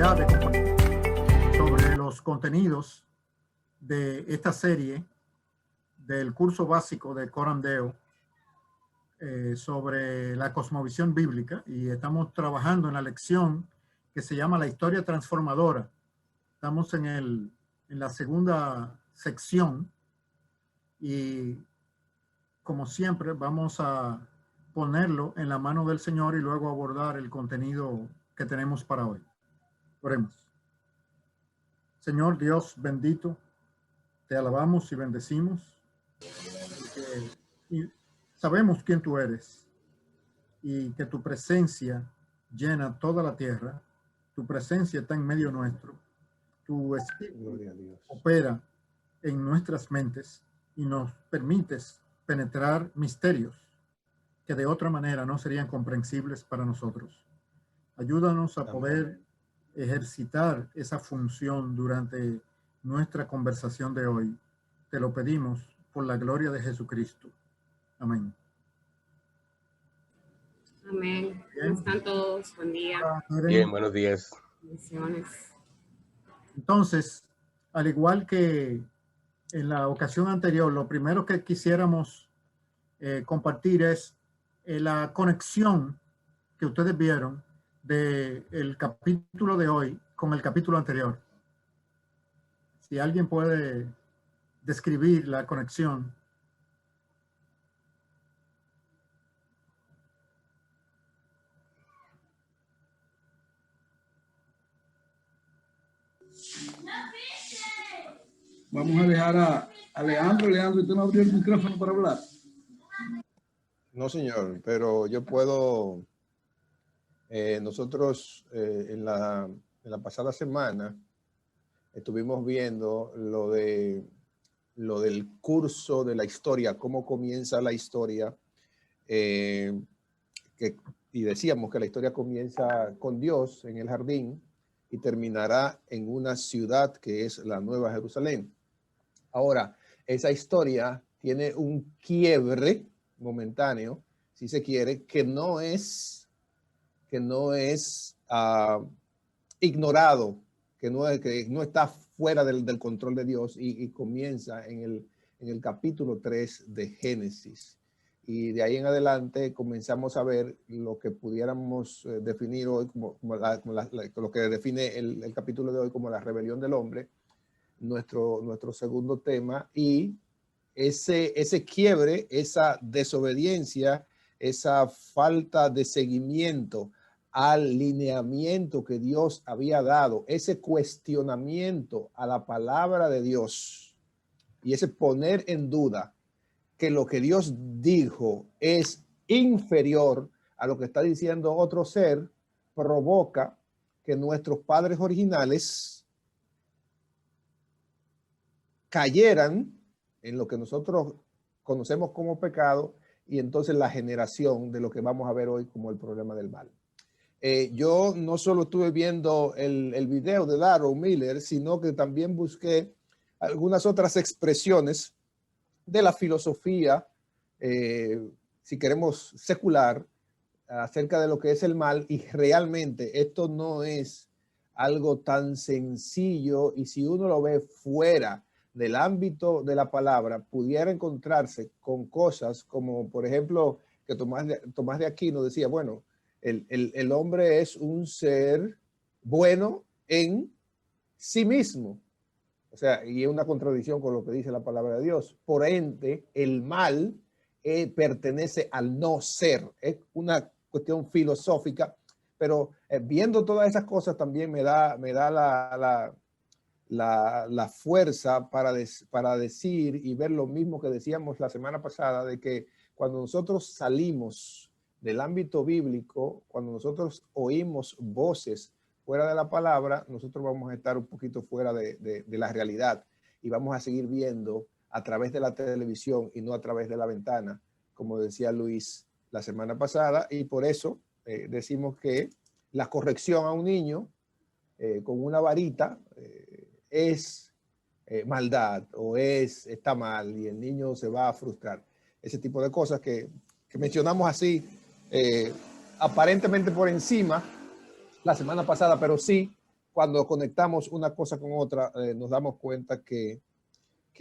oportunidad de compartir sobre los contenidos de esta serie del curso básico de Coram Deo sobre la cosmovisión bíblica, y estamos trabajando en la lección que se llama la historia transformadora. Estamos en la segunda sección y, como siempre, vamos a ponerlo en la mano del Señor y luego abordar el contenido que tenemos para hoy. Oremos. Señor Dios bendito, te alabamos y bendecimos y sabemos quién tú eres y que tu presencia llena toda la tierra. Tu presencia está en medio nuestro. Tu espíritu opera en nuestras mentes y nos permites penetrar misterios que de otra manera no serían comprensibles para nosotros. Ayúdanos a poder ejercitar esa función durante nuestra conversación de hoy. Te lo pedimos por la gloria de Jesucristo. Amén. Amén. ¿Cómo están todos? Buen día. Bien, buenos días. Bendiciones. Entonces, al igual que en la ocasión anterior, lo primero que quisiéramos compartir es la conexión que ustedes vieron del capítulo de hoy con el capítulo anterior. Si alguien puede describir la conexión. Vamos a dejar a Leandro. Leandro, ¿usted no abrió el micrófono para hablar? No, señor, pero yo puedo. Nosotros en la pasada semana estuvimos viendo lo del curso de la historia, cómo comienza la historia, y decíamos que la historia comienza con Dios en el jardín y terminará en una ciudad que es la Nueva Jerusalén. Ahora, esa historia tiene un quiebre momentáneo, si se quiere, que no es ignorado, que no está fuera del control de Dios, y comienza en el capítulo 3 de Génesis. Y de ahí en adelante comenzamos a ver lo que pudiéramos definir hoy como lo que define el capítulo de hoy como la rebelión del hombre, nuestro segundo tema, y ese quiebre, esa desobediencia, esa falta de seguimiento al lineamiento que Dios había dado, ese cuestionamiento a la palabra de Dios y ese poner en duda que lo que Dios dijo es inferior a lo que está diciendo otro ser, provoca que nuestros padres originales cayeran en lo que nosotros conocemos como pecado, y entonces la generación de lo que vamos a ver hoy como el problema del mal. Yo no solo estuve viendo el video de Darrow Miller, sino que también busqué algunas otras expresiones de la filosofía, si queremos secular, acerca de lo que es el mal, y realmente esto no es algo tan sencillo, y si uno lo ve fuera del ámbito de la palabra, pudiera encontrarse con cosas como, por ejemplo, que Tomás de Aquino decía, bueno, el hombre es un ser bueno en sí mismo. O sea, y es una contradicción con lo que dice la palabra de Dios. Por ende, el mal pertenece al no ser. Es una cuestión filosófica, pero viendo todas esas cosas también me da la fuerza para decir y ver lo mismo que decíamos la semana pasada, de que cuando nosotros salimos del ámbito bíblico, cuando nosotros oímos voces fuera de la palabra, nosotros vamos a estar un poquito fuera de la realidad, y vamos a seguir viendo a través de la televisión y no a través de la ventana, como decía Luis la semana pasada. Y por eso decimos que la corrección a un niño con una varita es maldad, o está mal, y el niño se va a frustrar. Ese tipo de cosas que mencionamos así, aparentemente por encima la semana pasada, pero sí cuando conectamos una cosa con otra, nos damos cuenta que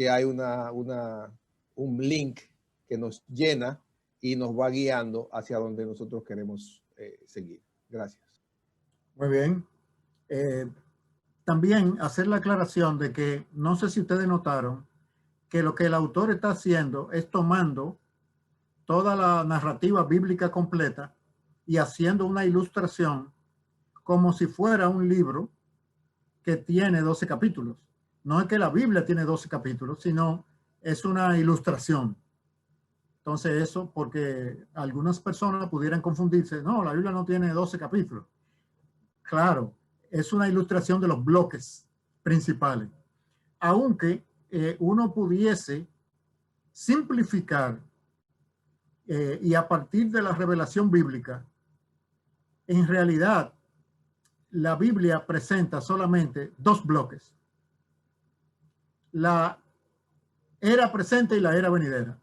hay un link que nos llena y nos va guiando hacia donde nosotros queremos seguir. Gracias. Muy bien. También hacer la aclaración de que, no sé si ustedes notaron, que lo que el autor está haciendo es tomando toda la narrativa bíblica completa y haciendo una ilustración como si fuera un libro que tiene 12 capítulos. No es que la Biblia tiene 12 capítulos, sino es una ilustración. Entonces eso, porque algunas personas pudieran confundirse, no, la Biblia no tiene 12 capítulos. Claro, es una ilustración de los bloques principales. Aunque uno pudiese simplificar y a partir de la revelación bíblica, en realidad la Biblia presenta solamente dos bloques: la era presente y la era venidera.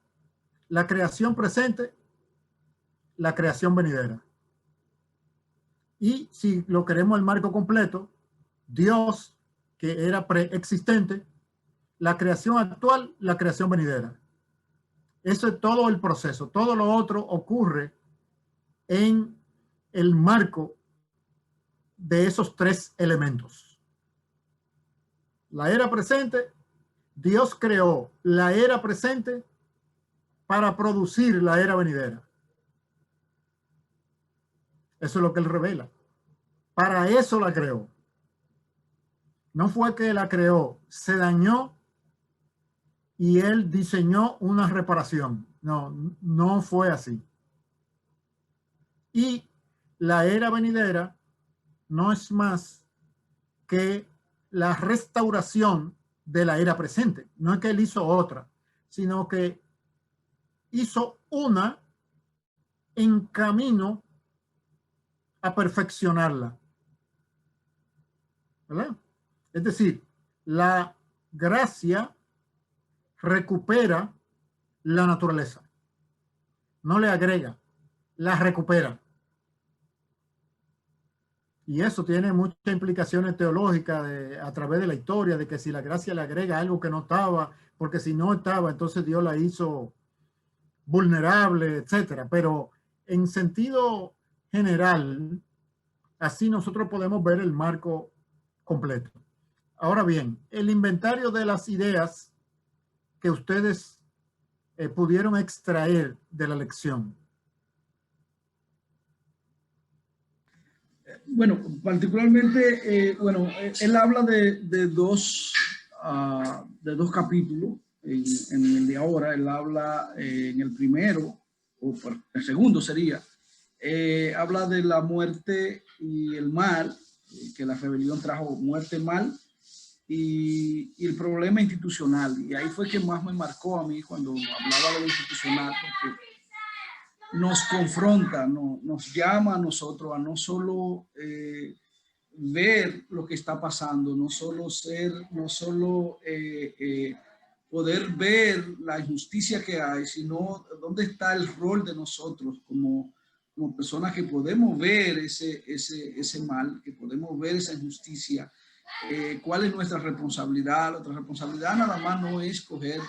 La creación presente, la creación venidera. Y si lo queremos el marco completo, Dios, que era preexistente, la creación actual, la creación venidera. Eso es todo el proceso. Todo lo otro ocurre en el marco de esos tres elementos. La era presente, Dios creó la era presente para producir la era venidera. Eso es lo que él revela. Para eso la creó. No fue que la creó, se dañó y él diseñó una reparación. No, no fue así. Y la era venidera no es más que la restauración de la era presente. No es que él hizo otra, sino que hizo una en camino a perfeccionarla. ¿Verdad? Es decir, la gracia recupera la naturaleza. No le agrega, la recupera. Y eso tiene muchas implicaciones teológicas a través de la historia, de que si la gracia le agrega algo que no estaba, porque si no estaba, entonces Dios la hizo vulnerable, etcétera. Pero en sentido general, así nosotros podemos ver el marco completo. Ahora bien, el inventario de las ideas que ustedes pudieron extraer de la lección. Bueno, particularmente, él habla de dos capítulos. En el de ahora, él habla en el primero, o el segundo sería, habla de la muerte y el mal, que la rebelión trajo muerte, mal, y el problema institucional. Y ahí fue que más me marcó a mí cuando hablaba de lo institucional, porque nos confronta, nos llama a nosotros a no solo ver lo que está pasando, no solo poder ver la injusticia que hay, sino dónde está el rol de nosotros como personas que podemos ver ese mal, que podemos ver esa injusticia. ¿Cuál es nuestra responsabilidad? Nuestra responsabilidad nada más no es coger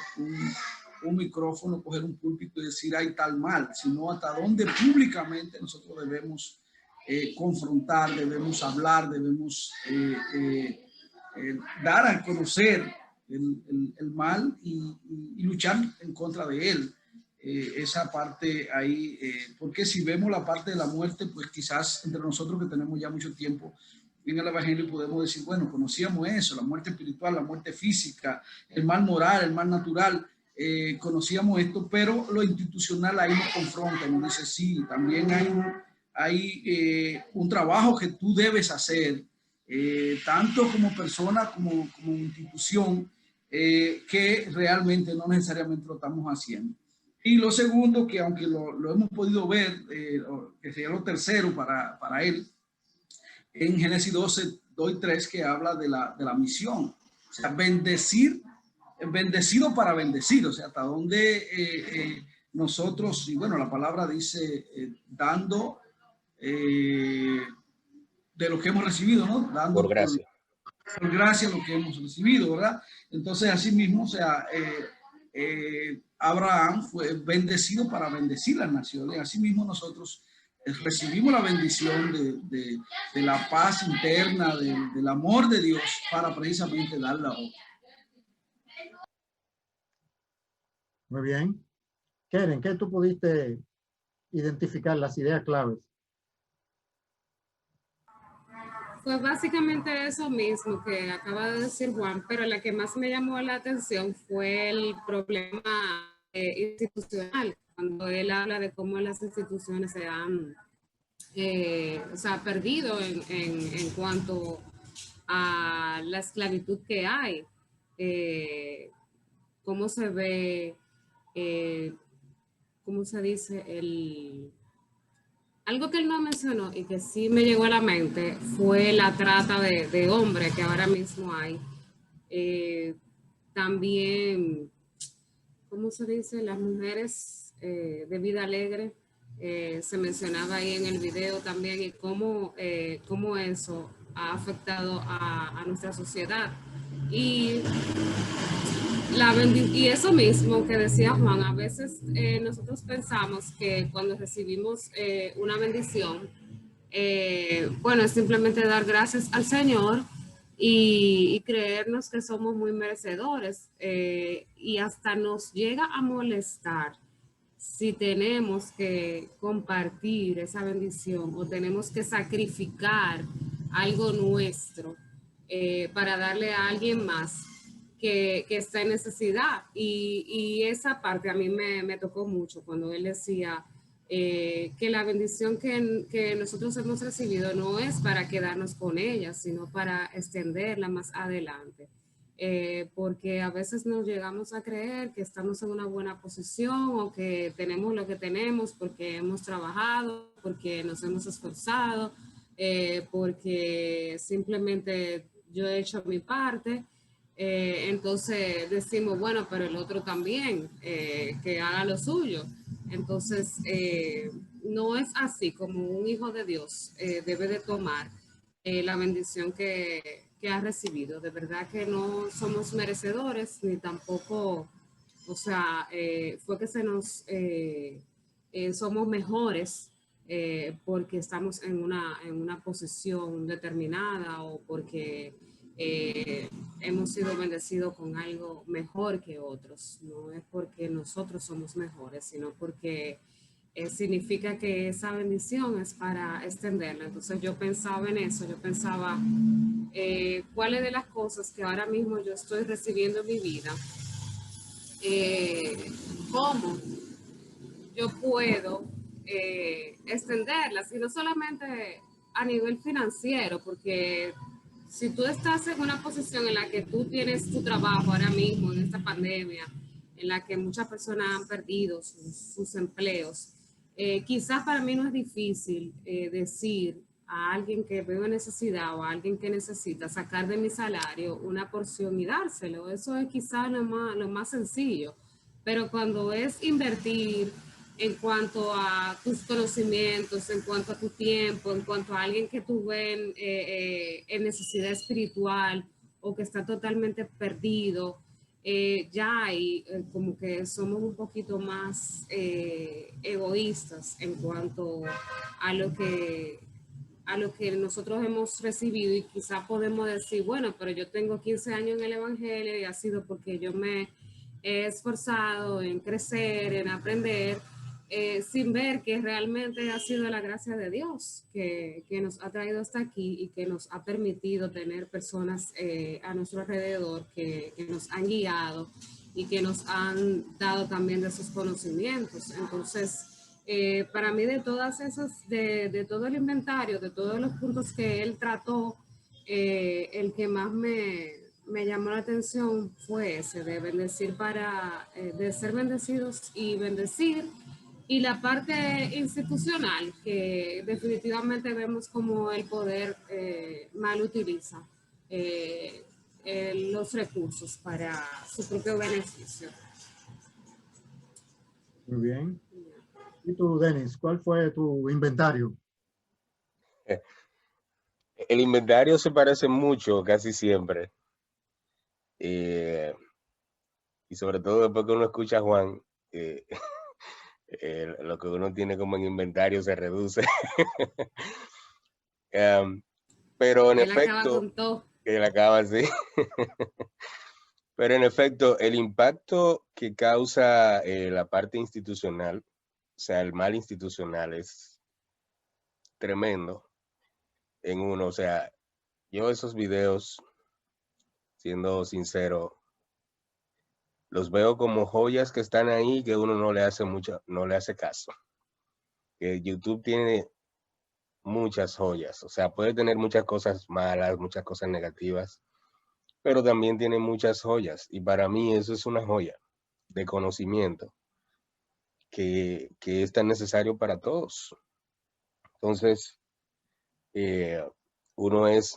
un micrófono, coger un púlpito y decir hay tal mal, sino hasta dónde públicamente nosotros debemos confrontar, debemos hablar, debemos dar a conocer el mal y luchar en contra de él. Esa parte ahí, porque si vemos la parte de la muerte, pues quizás entre nosotros que tenemos ya mucho tiempo en el Evangelio podemos decir, bueno, conocíamos eso, la muerte espiritual, la muerte física, el mal moral, el mal natural, conocíamos esto, pero lo institucional ahí nos confronta, nos dice, sí, también hay un trabajo que tú debes hacer, tanto como persona como institución, que realmente no necesariamente lo estamos haciendo. Y lo segundo, que aunque lo hemos podido ver, que sería lo tercero para él, en Génesis 12, 2 y 3, que habla de la misión. O sea, bendecido para bendecir. O sea, hasta donde nosotros, y bueno, la palabra dice, dando de lo que hemos recibido, ¿no? Dando por gracia. por gracia lo que hemos recibido, ¿verdad? Entonces, así mismo, o sea, Abraham fue bendecido para bendecir las naciones. Así mismo nosotros recibimos la bendición de la paz interna, del amor de Dios para precisamente darla a otros. Muy bien. Keren, ¿qué tú pudiste identificar las ideas claves? Pues básicamente eso mismo que acaba de decir Juan, pero la que más me llamó la atención fue el problema institucional, cuando él habla de cómo las instituciones se han o sea, perdido en cuanto a la esclavitud que hay, cómo se ve, cómo se dice, algo que él no mencionó y que sí me llegó a la mente fue la trata de hombres que ahora mismo hay. También, ¿cómo se dice? Las mujeres de vida alegre. Se mencionaba ahí en el video también y cómo eso ha afectado a nuestra sociedad. Y y eso mismo que decía Juan, a veces nosotros pensamos que cuando recibimos una bendición, bueno, es simplemente dar gracias al Señor y creernos que somos muy merecedores y hasta nos llega a molestar si tenemos que compartir esa bendición o tenemos que sacrificar algo nuestro para darle a alguien más que está en necesidad. Y esa parte a mí me tocó mucho cuando él decía que la bendición que nosotros hemos recibido no es para quedarnos con ella, sino para extenderla más adelante. Porque a veces nos llegamos a creer que estamos en una buena posición o que tenemos lo que tenemos porque hemos trabajado, porque nos hemos esforzado, porque simplemente yo he hecho mi parte. Entonces decimos, bueno, pero el otro también, que haga lo suyo. Entonces, no es así como un hijo de Dios debe de tomar la bendición que ha recibido. De verdad que no somos merecedores, ni tampoco, o sea, fue que somos mejores porque estamos en una posición determinada o porque hemos sido bendecidos con algo mejor que otros. No es porque nosotros somos mejores, sino porque significa que esa bendición es para extenderla. Entonces yo pensaba en eso, yo pensaba cuáles de las cosas que ahora mismo yo estoy recibiendo en mi vida, cómo yo puedo extenderlas, y no solamente a nivel financiero, porque si tú estás en una posición en la que tú tienes tu trabajo ahora mismo, en esta pandemia, en la que muchas personas han perdido sus empleos, quizás para mí no es difícil decir a alguien que veo necesidad o a alguien que necesita sacar de mi salario una porción y dárselo. Eso es quizás lo más sencillo. Pero cuando es invertir en cuanto a tus conocimientos, en cuanto a tu tiempo, en cuanto a alguien que tú ves en necesidad espiritual o que está totalmente perdido, ya hay como que somos un poquito más egoístas en cuanto a lo que nosotros hemos recibido, y quizá podemos decir, bueno, pero yo tengo 15 años en el Evangelio y ha sido porque yo me he esforzado en crecer, en aprender, sin ver que realmente ha sido la gracia de Dios que nos ha traído hasta aquí y que nos ha permitido tener personas a nuestro alrededor que nos han guiado y que nos han dado también de sus conocimientos. Entonces, para mí de todas esas, de todo el inventario, de todos los puntos que él trató, el que más me llamó la atención fue ese, de bendecir de ser bendecidos y bendecir, y la parte institucional, que definitivamente vemos como el poder mal utiliza los recursos para su propio beneficio. Muy bien. ¿Y tú, Denis, cuál fue tu inventario? el inventario se parece mucho, casi siempre. Y sobre todo después que uno escucha a Juan, lo que uno tiene como en inventario se reduce. Pero en Él acaba efecto, con todo. que él acaba así. Pero en efecto, el impacto que causa la parte institucional, o sea, el mal institucional es tremendo en uno. O sea, yo esos videos, siendo sincero, los veo como joyas que están ahí que uno no le hace no le hace caso. Que YouTube tiene muchas joyas, o sea, puede tener muchas cosas malas, muchas cosas negativas, pero también tiene muchas joyas. Y para mí eso es una joya de conocimiento que es tan necesario para todos. Entonces, uno es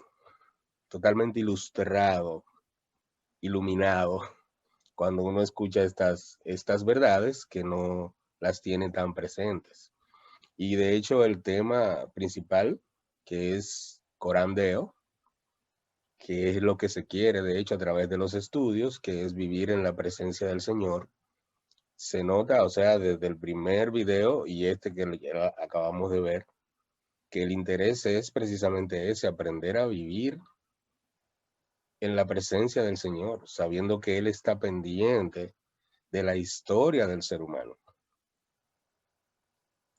totalmente ilustrado, iluminado, cuando uno escucha estas verdades que no las tiene tan presentes. Y de hecho el tema principal, que es Corán Deo, que es lo que se quiere, de hecho, a través de los estudios, que es vivir en la presencia del Señor, se nota, o sea, desde el primer video y este que ya acabamos de ver, que el interés es precisamente ese, aprender a vivir en la presencia del Señor, sabiendo que Él está pendiente de la historia del ser humano.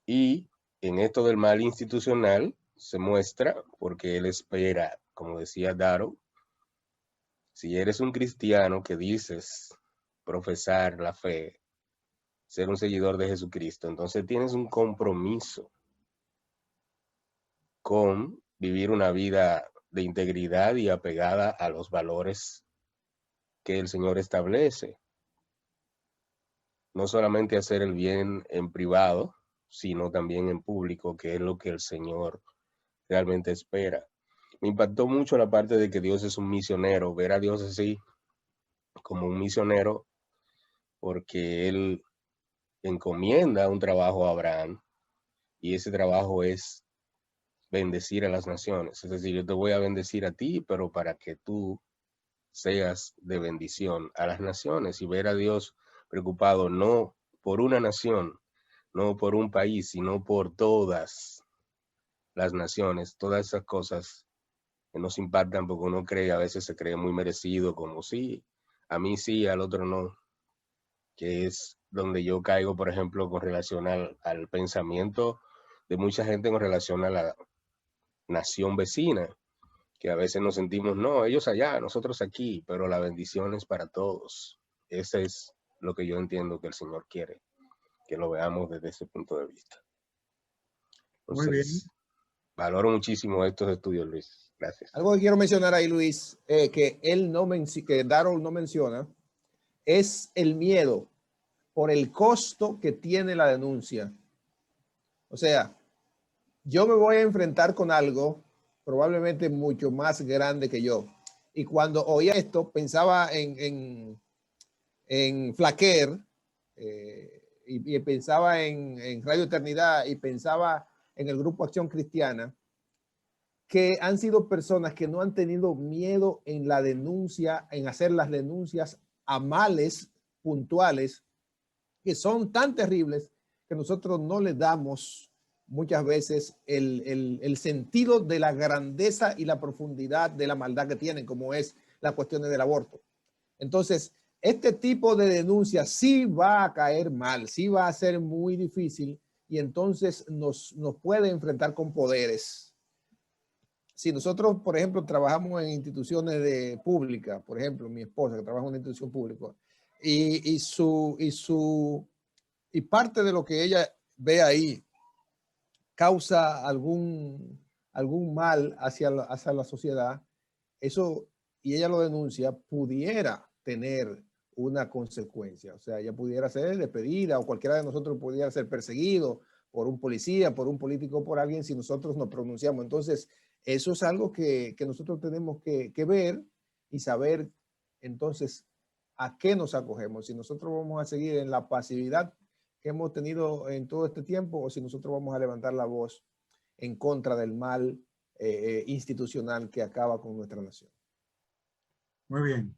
Y en esto del mal institucional se muestra porque Él espera, como decía Darrow, si eres un cristiano que dices profesar la fe, ser un seguidor de Jesucristo, entonces tienes un compromiso con vivir una vida de integridad y apegada a los valores que el Señor establece. No solamente hacer el bien en privado, sino también en público, que es lo que el Señor realmente espera. Me impactó mucho la parte de que Dios es un misionero, ver a Dios así como un misionero, porque Él encomienda un trabajo a Abraham y ese trabajo es bendecir a las naciones. Es decir, yo te voy a bendecir a ti, pero para que tú seas de bendición a las naciones y ver a Dios preocupado no por una nación, no por un país, sino por todas las naciones, todas esas cosas que nos impactan porque uno cree, a veces se cree muy merecido, como sí, a mí sí, al otro no, que es donde yo caigo, por ejemplo, con relación al pensamiento de mucha gente con relación a la nación vecina, que a veces nos sentimos, no, ellos allá, nosotros aquí, pero la bendición es para todos. Ese es lo que yo entiendo que el Señor quiere, que lo veamos desde ese punto de vista. Muy bien. Entonces, valoro muchísimo estos estudios, Luis. Gracias. Algo que quiero mencionar ahí, Luis, que Darrow no menciona, es el miedo por el costo que tiene la denuncia. O sea, yo me voy a enfrentar con algo probablemente mucho más grande que yo. Y cuando oía esto, pensaba en Flaquer, y pensaba en Radio Eternidad, y pensaba en el Grupo Acción Cristiana, que han sido personas que no han tenido miedo en la denuncia, en hacer las denuncias a males puntuales que son tan terribles que nosotros no le damos muchas veces el sentido de la grandeza y la profundidad de la maldad que tienen, como es la cuestión del aborto. Entonces, este tipo de denuncia sí va a caer mal, sí va a ser muy difícil y entonces nos puede enfrentar con poderes. Si nosotros, por ejemplo, trabajamos en instituciones públicas, por ejemplo, mi esposa que trabaja en una institución pública, y parte de lo que ella ve ahí causa algún mal hacia la sociedad, eso, y ella lo denuncia, pudiera tener una consecuencia. O sea, ella pudiera ser despedida o cualquiera de nosotros pudiera ser perseguido por un policía, por un político, por alguien si nosotros nos pronunciamos. Entonces, eso es algo que nosotros tenemos que ver y saber entonces a qué nos acogemos. Si nosotros vamos a seguir en la pasividad que hemos tenido en todo este tiempo o si nosotros vamos a levantar la voz en contra del mal institucional que acaba con nuestra nación. Muy bien.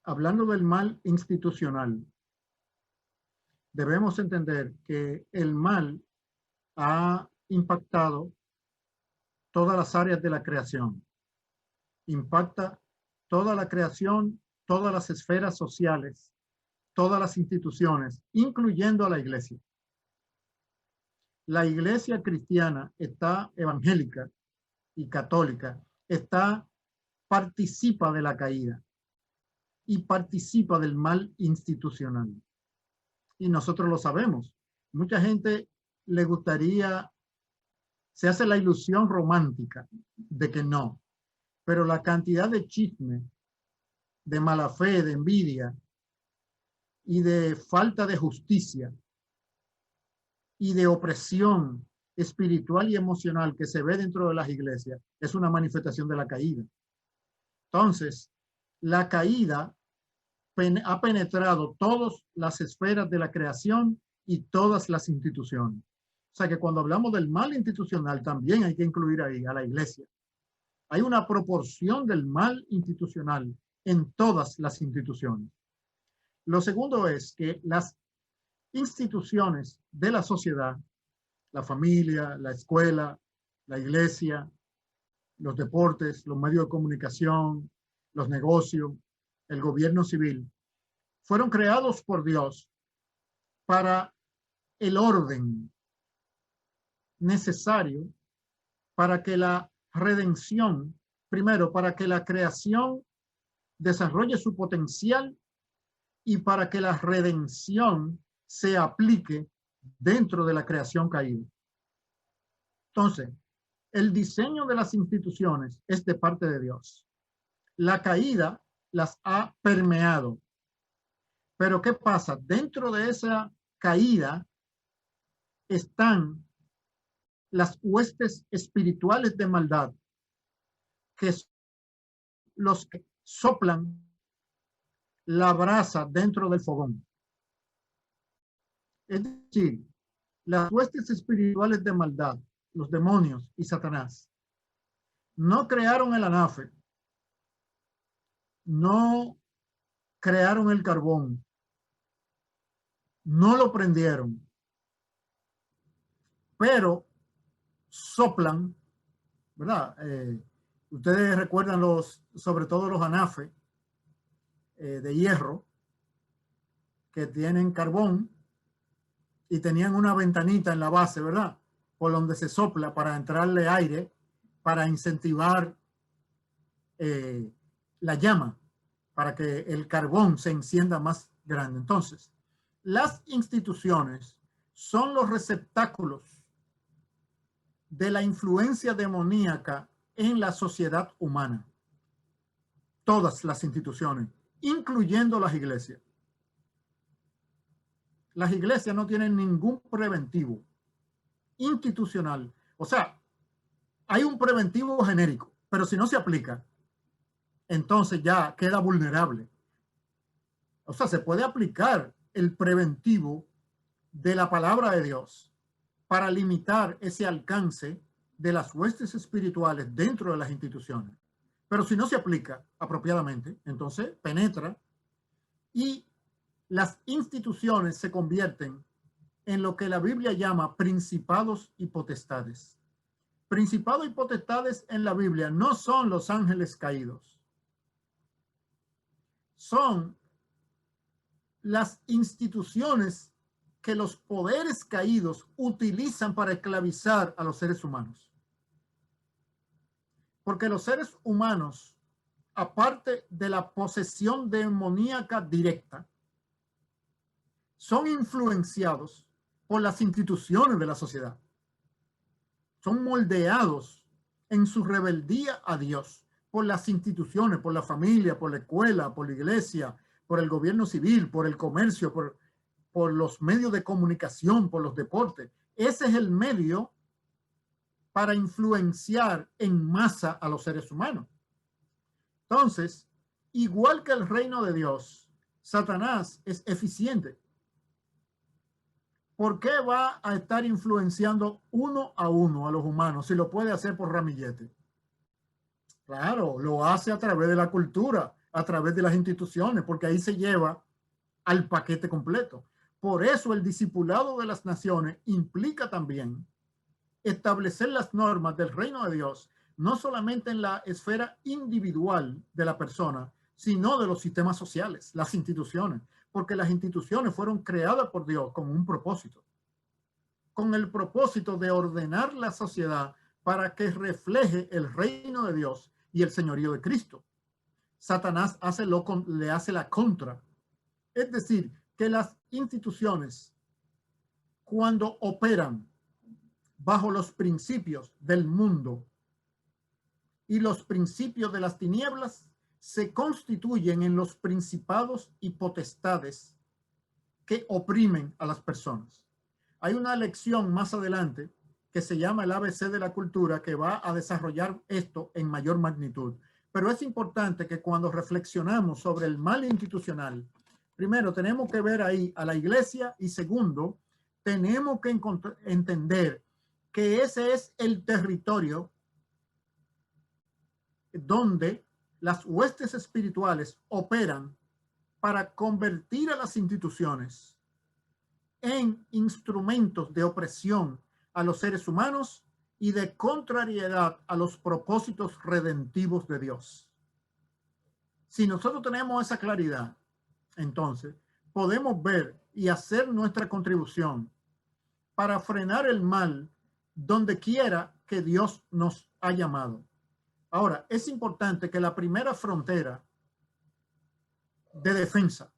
Hablando del mal institucional, debemos entender que el mal ha impactado todas las áreas de la creación. Impacta toda la creación, todas las esferas sociales, todas las instituciones, incluyendo a la iglesia. La iglesia cristiana está evangélica y católica, participa de la caída y participa del mal institucional. Y nosotros lo sabemos. Mucha gente le gustaría, se hace la ilusión romántica de que no, pero la cantidad de chisme, de mala fe, de envidia y de falta de justicia y de opresión espiritual y emocional que se ve dentro de las iglesias es una manifestación de la caída. Entonces, la caída ha penetrado todas las esferas de la creación y todas las instituciones. O sea que cuando hablamos del mal institucional también hay que incluir ahí a la iglesia. Hay una proporción del mal institucional en todas las instituciones. Lo segundo es que las instituciones de la sociedad, la familia, la escuela, la iglesia, los deportes, los medios de comunicación, los negocios, el gobierno civil, fueron creados por Dios para el orden necesario para que la redención, primero, para que la creación desarrolle su potencial y para que la redención se aplique dentro de la creación caída. Entonces, el diseño de las instituciones es de parte de Dios. La caída las ha permeado. Pero ¿qué pasa? Dentro de esa caída están las huestes espirituales de maldad, que son los que soplan la brasa dentro del fogón. Es decir, las huestes espirituales de maldad, los demonios y Satanás, no crearon el anafe, no crearon el carbón, no lo prendieron, pero soplan, ¿verdad? Ustedes recuerdan sobre todo los anafes de hierro que tienen carbón y tenían una ventanita en la base, ¿verdad? Por donde se sopla para entrarle aire, para incentivar la llama, para que el carbón se encienda más grande. Entonces, las instituciones son los receptáculos de la influencia demoníaca en la sociedad humana. Todas las instituciones, incluyendo las iglesias. Las iglesias no tienen ningún preventivo institucional. O sea, hay un preventivo genérico, pero si no se aplica, entonces ya queda vulnerable. O sea, se puede aplicar el preventivo de la palabra de Dios para limitar ese alcance de las huestes espirituales dentro de las instituciones. Pero si no se aplica apropiadamente, entonces penetra y las instituciones se convierten en lo que la Biblia llama principados y potestades. Principados y potestades en la Biblia no son los ángeles caídos. Son las instituciones que los poderes caídos utilizan para esclavizar a los seres humanos. Porque los seres humanos, aparte de la posesión demoníaca directa, son influenciados por las instituciones de la sociedad. Son moldeados en su rebeldía a Dios por las instituciones, por la familia, por la escuela, por la iglesia, por el gobierno civil, por el comercio, por los medios de comunicación, por los deportes. Ese es el medio para influenciar en masa a los seres humanos. Entonces, igual que el reino de Dios, Satanás es eficiente ¿por qué va a estar influenciando uno a uno a los humanos si lo puede hacer por ramillete? Claro, lo hace a través de la cultura, a través de las instituciones, porque ahí se lleva al paquete completo. Por eso el discipulado de las naciones implica también establecer las normas del reino de Dios, no solamente en la esfera individual de la persona, sino de los sistemas sociales, las instituciones, porque las instituciones fueron creadas por Dios con un propósito, con el propósito de ordenar la sociedad para que refleje el reino de Dios y el señorío de Cristo. Satanás le hace la contra. Es decir, que las instituciones, cuando operan bajo los principios del mundo y los principios de las tinieblas, se constituyen en los principados y potestades que oprimen a las personas. Hay una lección más adelante que se llama el ABC de la cultura, que va a desarrollar esto en mayor magnitud. Pero es importante que cuando reflexionamos sobre el mal institucional, primero tenemos que ver ahí a la iglesia y segundo, tenemos que entender que ese es el territorio donde las huestes espirituales operan para convertir a las instituciones en instrumentos de opresión a los seres humanos y de contrariedad a los propósitos redentivos de Dios. Si nosotros tenemos esa claridad, entonces podemos ver y hacer nuestra contribución para frenar el mal donde quiera que Dios nos ha llamado. Ahora, es importante que la primera frontera de defensa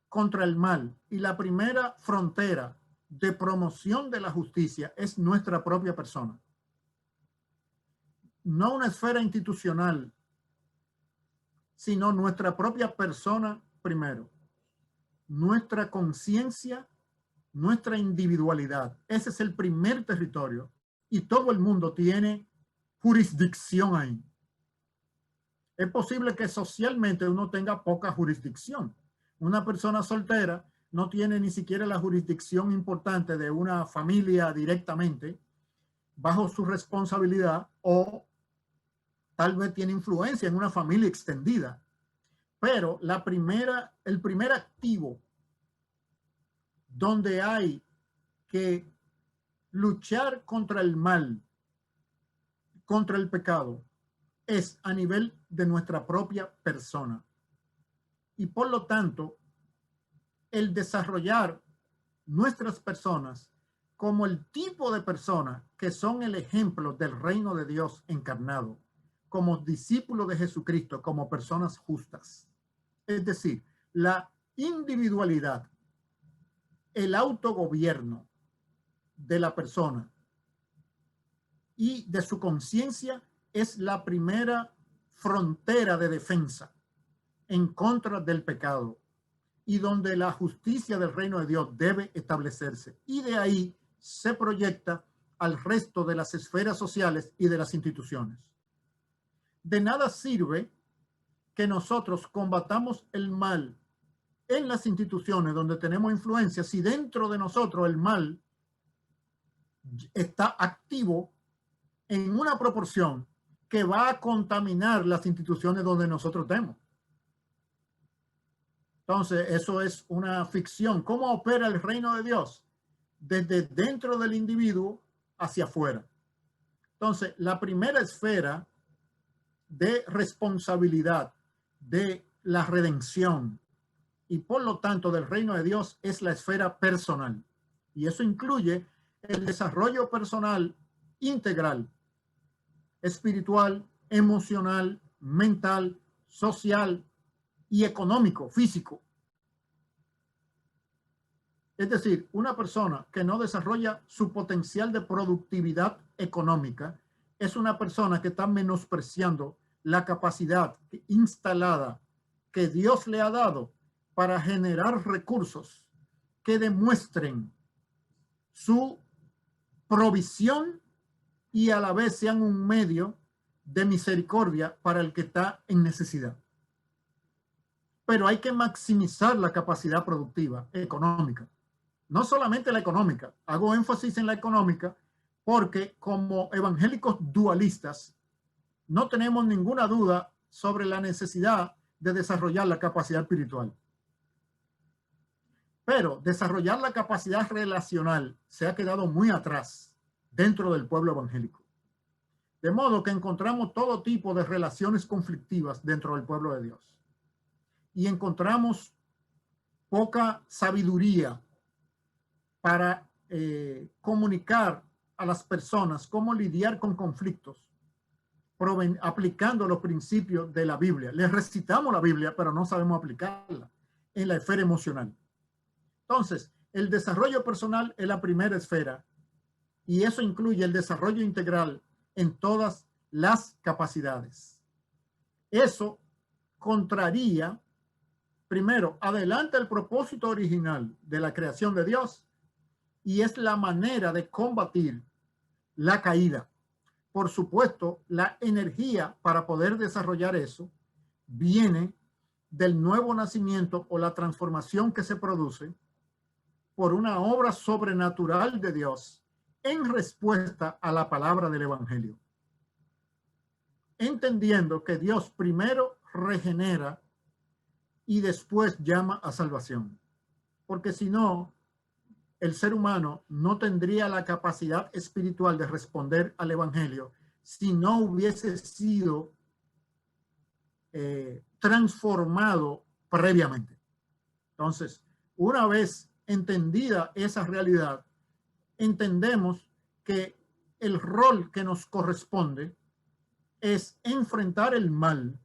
contra el mal y la primera frontera de promoción de la justicia es nuestra propia persona. No una esfera institucional, sino nuestra propia persona primero. Nuestra conciencia, nuestra individualidad. Ese es el primer territorio y todo el mundo tiene jurisdicción ahí. Es posible que socialmente uno tenga poca jurisdicción. Una persona soltera no tiene ni siquiera la jurisdicción importante de una familia directamente bajo su responsabilidad, o tal vez tiene influencia en una familia extendida. Pero el primer activo donde hay que luchar contra el mal, contra el pecado, es a nivel de nuestra propia persona. Y por lo tanto, el desarrollar nuestras personas como el tipo de personas que son el ejemplo del reino de Dios encarnado, como discípulos de Jesucristo, como personas justas. Es decir, la individualidad, el autogobierno de la persona y de su conciencia es la primera frontera de defensa en contra del pecado y donde la justicia del reino de Dios debe establecerse. Y de ahí se proyecta al resto de las esferas sociales y de las instituciones. De nada sirve que nosotros combatamos el mal en las instituciones donde tenemos influencia si dentro de nosotros el mal está activo en una proporción que va a contaminar las instituciones donde nosotros estemos. Entonces, eso es una ficción. ¿Cómo opera el reino de Dios? Desde dentro del individuo hacia afuera. Entonces, la primera esfera de responsabilidad de la redención y por lo tanto del reino de Dios es la esfera personal. Y eso incluye el desarrollo personal integral, espiritual, emocional, mental, social y económico, físico. Es decir, una persona que no desarrolla su potencial de productividad económica es una persona que está menospreciando la capacidad instalada que Dios le ha dado para generar recursos que demuestren su provisión y a la vez sean un medio de misericordia para el que está en necesidad. Pero hay que maximizar la capacidad productiva económica. No solamente la económica, hago énfasis en la económica porque como evangélicos dualistas no tenemos ninguna duda sobre la necesidad de desarrollar la capacidad espiritual. Pero desarrollar la capacidad relacional se ha quedado muy atrás dentro del pueblo evangélico. De modo que encontramos todo tipo de relaciones conflictivas dentro del pueblo de Dios. Y encontramos poca sabiduría para comunicar a las personas cómo lidiar con conflictos aplicando los principios de la Biblia. Les recitamos la Biblia, pero no sabemos aplicarla en la esfera emocional. Entonces, el desarrollo personal es la primera esfera y eso incluye el desarrollo integral en todas las capacidades. Eso contraría, primero, adelanta el propósito original de la creación de Dios y es la manera de combatir la caída. Por supuesto, la energía para poder desarrollar eso viene del nuevo nacimiento o la transformación que se produce por una obra sobrenatural de Dios en respuesta a la palabra del Evangelio. Entendiendo que Dios primero regenera y después llama a salvación. Porque si no, el ser humano no tendría la capacidad espiritual de responder al Evangelio si no hubiese sido transformado previamente. Entonces, una vez entendida esa realidad, entendemos que el rol que nos corresponde es enfrentar el mal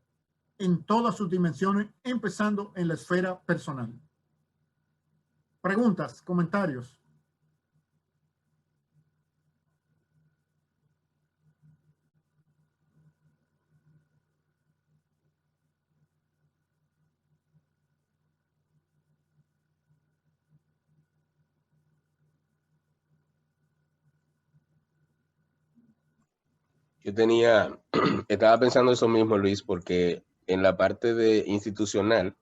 en todas sus dimensiones, empezando en la esfera personal. Preguntas, comentarios. Yo estaba pensando eso mismo, Luis, porque en la parte de institucional,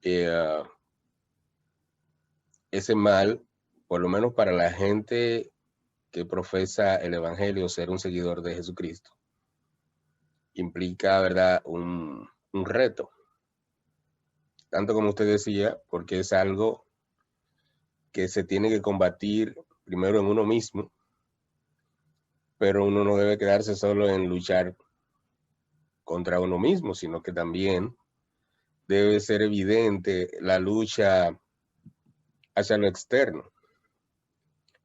ese mal, por lo menos para la gente que profesa el Evangelio, ser un seguidor de Jesucristo, implica, ¿verdad?, un reto. Tanto como usted decía, porque es algo que se tiene que combatir primero en uno mismo, pero uno no debe quedarse solo en luchar contra uno mismo, sino que también debe ser evidente la lucha hacia lo externo.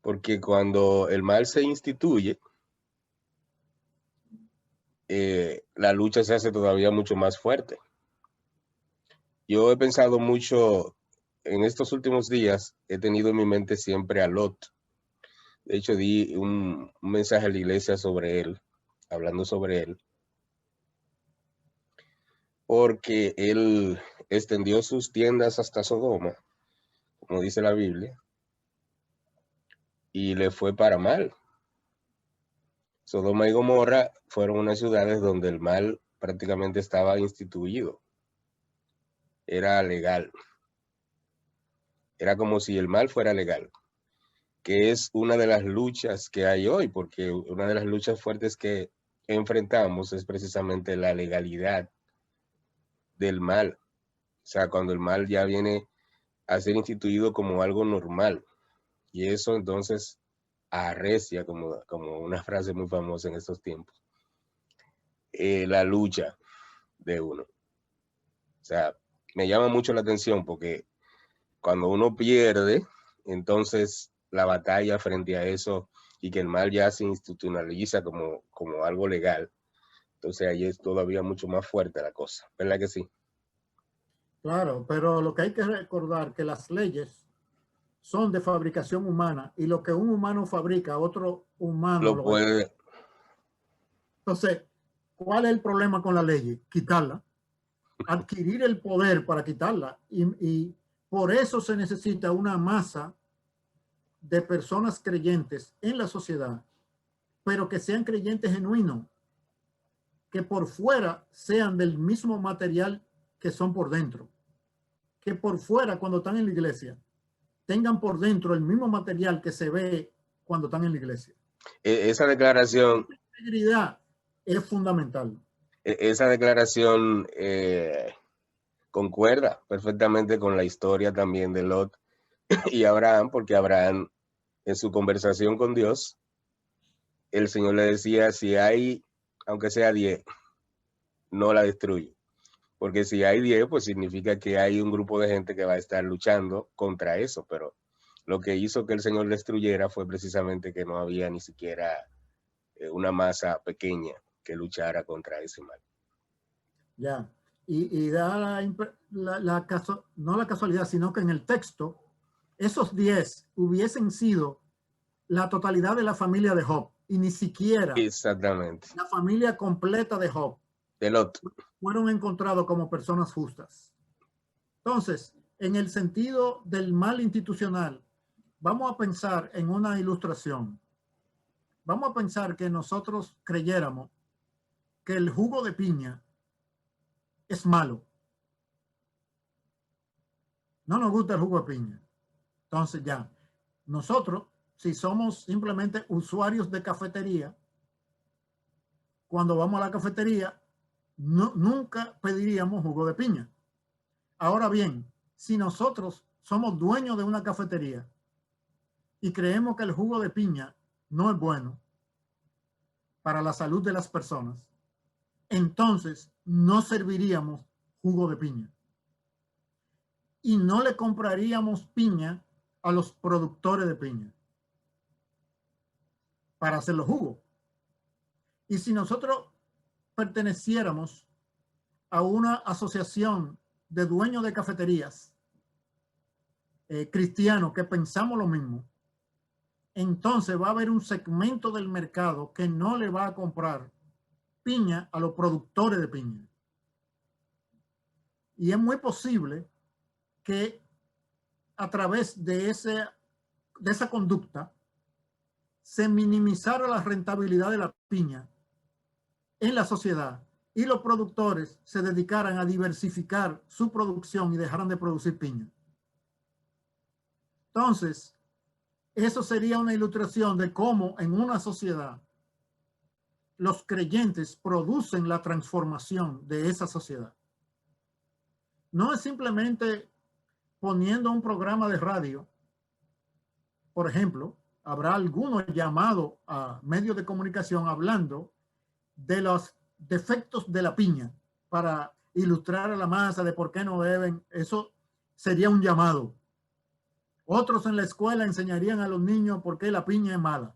Porque cuando el mal se instituye, la lucha se hace todavía mucho más fuerte. Yo he pensado mucho en estos últimos días, he tenido en mi mente siempre a Lot. De hecho, di un mensaje a la iglesia sobre él, hablando sobre él, porque él extendió sus tiendas hasta Sodoma, como dice la Biblia, y le fue para mal. Sodoma y Gomorra fueron unas ciudades donde el mal prácticamente estaba instituido. Era legal. Era como si el mal fuera legal, que es una de las luchas que hay hoy, porque una de las luchas fuertes que enfrentamos es precisamente la legalidad del mal. O sea, cuando el mal ya viene a ser instituido como algo normal. Y eso entonces arrecia, como una frase muy famosa en estos tiempos, la lucha de uno. O sea, me llama mucho la atención porque cuando uno pierde, entonces la batalla frente a eso y que el mal ya se institucionaliza como algo legal, entonces ahí es todavía mucho más fuerte la cosa, ¿verdad que sí? Claro, pero lo que hay que recordar que las leyes son de fabricación humana y lo que un humano fabrica, otro humano Lo puede. Entonces, ¿cuál es el problema con la ley? Quitarla, adquirir el poder para quitarla y por eso se necesita una masa de personas creyentes en la sociedad, pero que sean creyentes genuinos, que por fuera sean del mismo material que son por dentro, que por fuera cuando están en la iglesia tengan por dentro el mismo material que se ve cuando están en la iglesia. Esa declaración... La integridad es fundamental. Esa declaración concuerda perfectamente con la historia también de Lot y Abraham, porque Abraham, en su conversación con Dios, el Señor le decía, si hay, aunque sea 10, no la destruye. Porque si hay 10, pues significa que hay un grupo de gente que va a estar luchando contra eso. Pero lo que hizo que el Señor destruyera fue precisamente que no había ni siquiera una masa pequeña que luchara contra ese mal. Ya. Y da no la casualidad, sino que en el texto, esos 10 hubiesen sido la totalidad de la familia de Job y ni siquiera exactamente la familia completa de Job de Lot fueron encontrados como personas justas. Entonces, en el sentido del mal institucional, vamos a pensar en una ilustración. Vamos a pensar que nosotros creyéramos que el jugo de piña es malo. No nos gusta el jugo de piña. Entonces ya, nosotros, si somos simplemente usuarios de cafetería, cuando vamos a la cafetería, nunca pediríamos jugo de piña. Ahora bien, si nosotros somos dueños de una cafetería y creemos que el jugo de piña no es bueno para la salud de las personas, entonces no serviríamos jugo de piña. Y no le compraríamos piña a los productores de piña para hacer los jugos. Y si nosotros perteneciéramos a una asociación de dueños de cafeterías cristianos que pensamos lo mismo, entonces va a haber un segmento del mercado que no le va a comprar piña a los productores de piña. Y es muy posible que a través de esa conducta se minimizara la rentabilidad de la piña en la sociedad y los productores se dedicaran a diversificar su producción y dejaran de producir piña. Entonces, eso sería una ilustración de cómo en una sociedad los creyentes producen la transformación de esa sociedad. No es simplemente poniendo un programa de radio. Por ejemplo, habrá algunos llamados a medios de comunicación hablando de los defectos de la piña para ilustrar a la masa de por qué no deben. Eso sería un llamado. Otros en la escuela enseñarían a los niños por qué la piña es mala.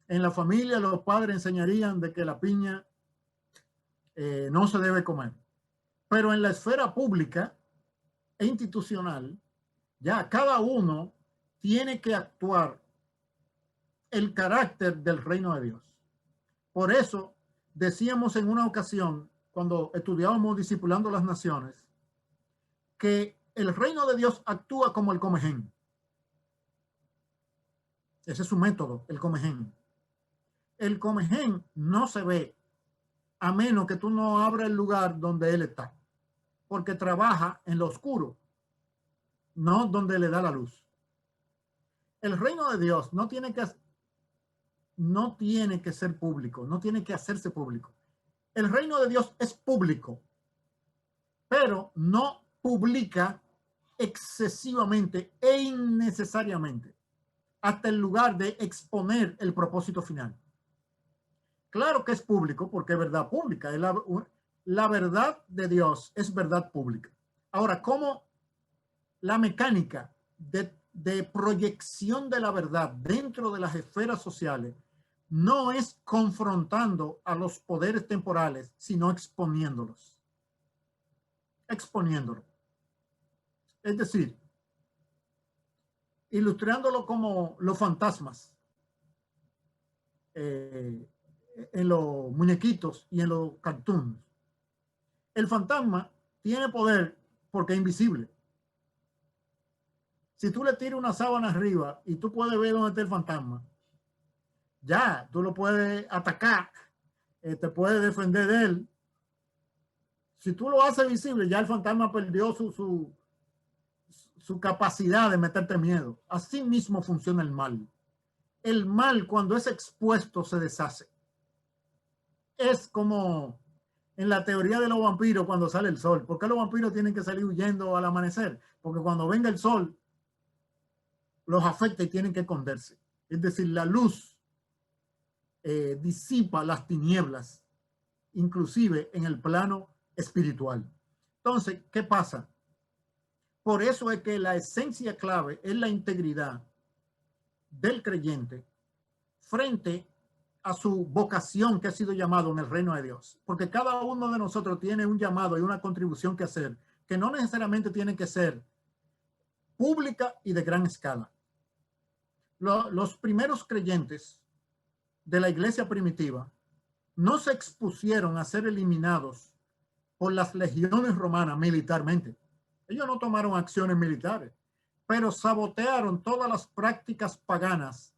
En la familia los padres enseñarían de que la piña no se debe comer. Pero en la esfera pública e institucional, ya cada uno tiene que actuar el carácter del reino de Dios. Por eso decíamos en una ocasión, cuando estudiábamos Discipulando las Naciones, que el reino de Dios actúa como el comején. Ese es su método, el comején. El comején no se ve a menos que tú no abras el lugar donde él está, porque trabaja en lo oscuro, no donde le da la luz. El reino de Dios no tiene que ser público, no tiene que hacerse público. El reino de Dios es público, pero no publica excesivamente e innecesariamente hasta el lugar de exponer el propósito final. Claro que es público porque es verdad pública. La verdad de Dios es verdad pública. Ahora, ¿cómo la mecánica de proyección de la verdad dentro de las esferas sociales no es confrontando a los poderes temporales, sino exponiéndolos? Exponiéndolo. Es decir, ilustrándolo como los fantasmas en los muñequitos y en los cartoons. El fantasma tiene poder porque es invisible. Si tú le tiras una sábana arriba y tú puedes ver dónde está el fantasma, ya, tú lo puedes atacar, te puedes defender de él. Si tú lo haces visible, ya el fantasma perdió su su capacidad de meterte miedo. Así mismo funciona el mal. El mal, cuando es expuesto, se deshace. Es como en la teoría de los vampiros cuando sale el sol. ¿Por qué los vampiros tienen que salir huyendo al amanecer? Porque cuando venga el sol, los afecta y tienen que esconderse. Es decir, la luz disipa las tinieblas, inclusive en el plano espiritual. Entonces, ¿qué pasa? Por eso es que la esencia clave es la integridad del creyente frente a su vocación que ha sido llamado en el reino de Dios. Porque cada uno de nosotros tiene un llamado y una contribución que hacer, que no necesariamente tiene que ser pública y de gran escala. Los primeros creyentes de la iglesia primitiva no se expusieron a ser eliminados por las legiones romanas militarmente. Ellos no tomaron acciones militares, pero sabotearon todas las prácticas paganas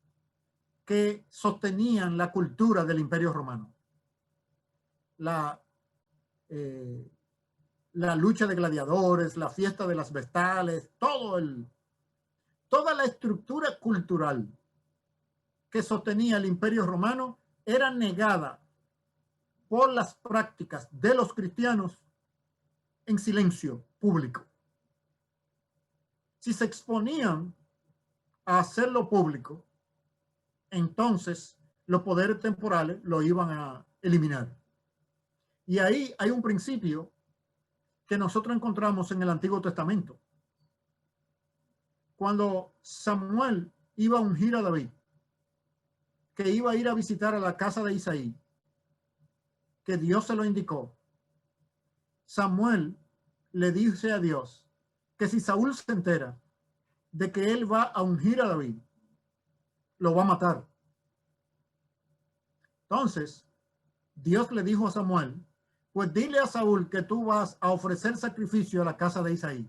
que sostenían la cultura del Imperio Romano. La lucha de gladiadores, la fiesta de las vestales, toda la estructura cultural que sostenía el Imperio Romano era negada por las prácticas de los cristianos en silencio público. Si se exponían a hacerlo público, entonces los poderes temporales lo iban a eliminar. Y ahí hay un principio que nosotros encontramos en el Antiguo Testamento. Cuando Samuel iba a ungir a David, que iba a ir a visitar a la casa de Isaí, que Dios se lo indicó, Samuel le dice a Dios que si Saúl se entera de que él va a ungir a David, lo va a matar. Entonces, Dios le dijo a Samuel, pues dile a Saúl que tú vas a ofrecer sacrificio a la casa de Isaí.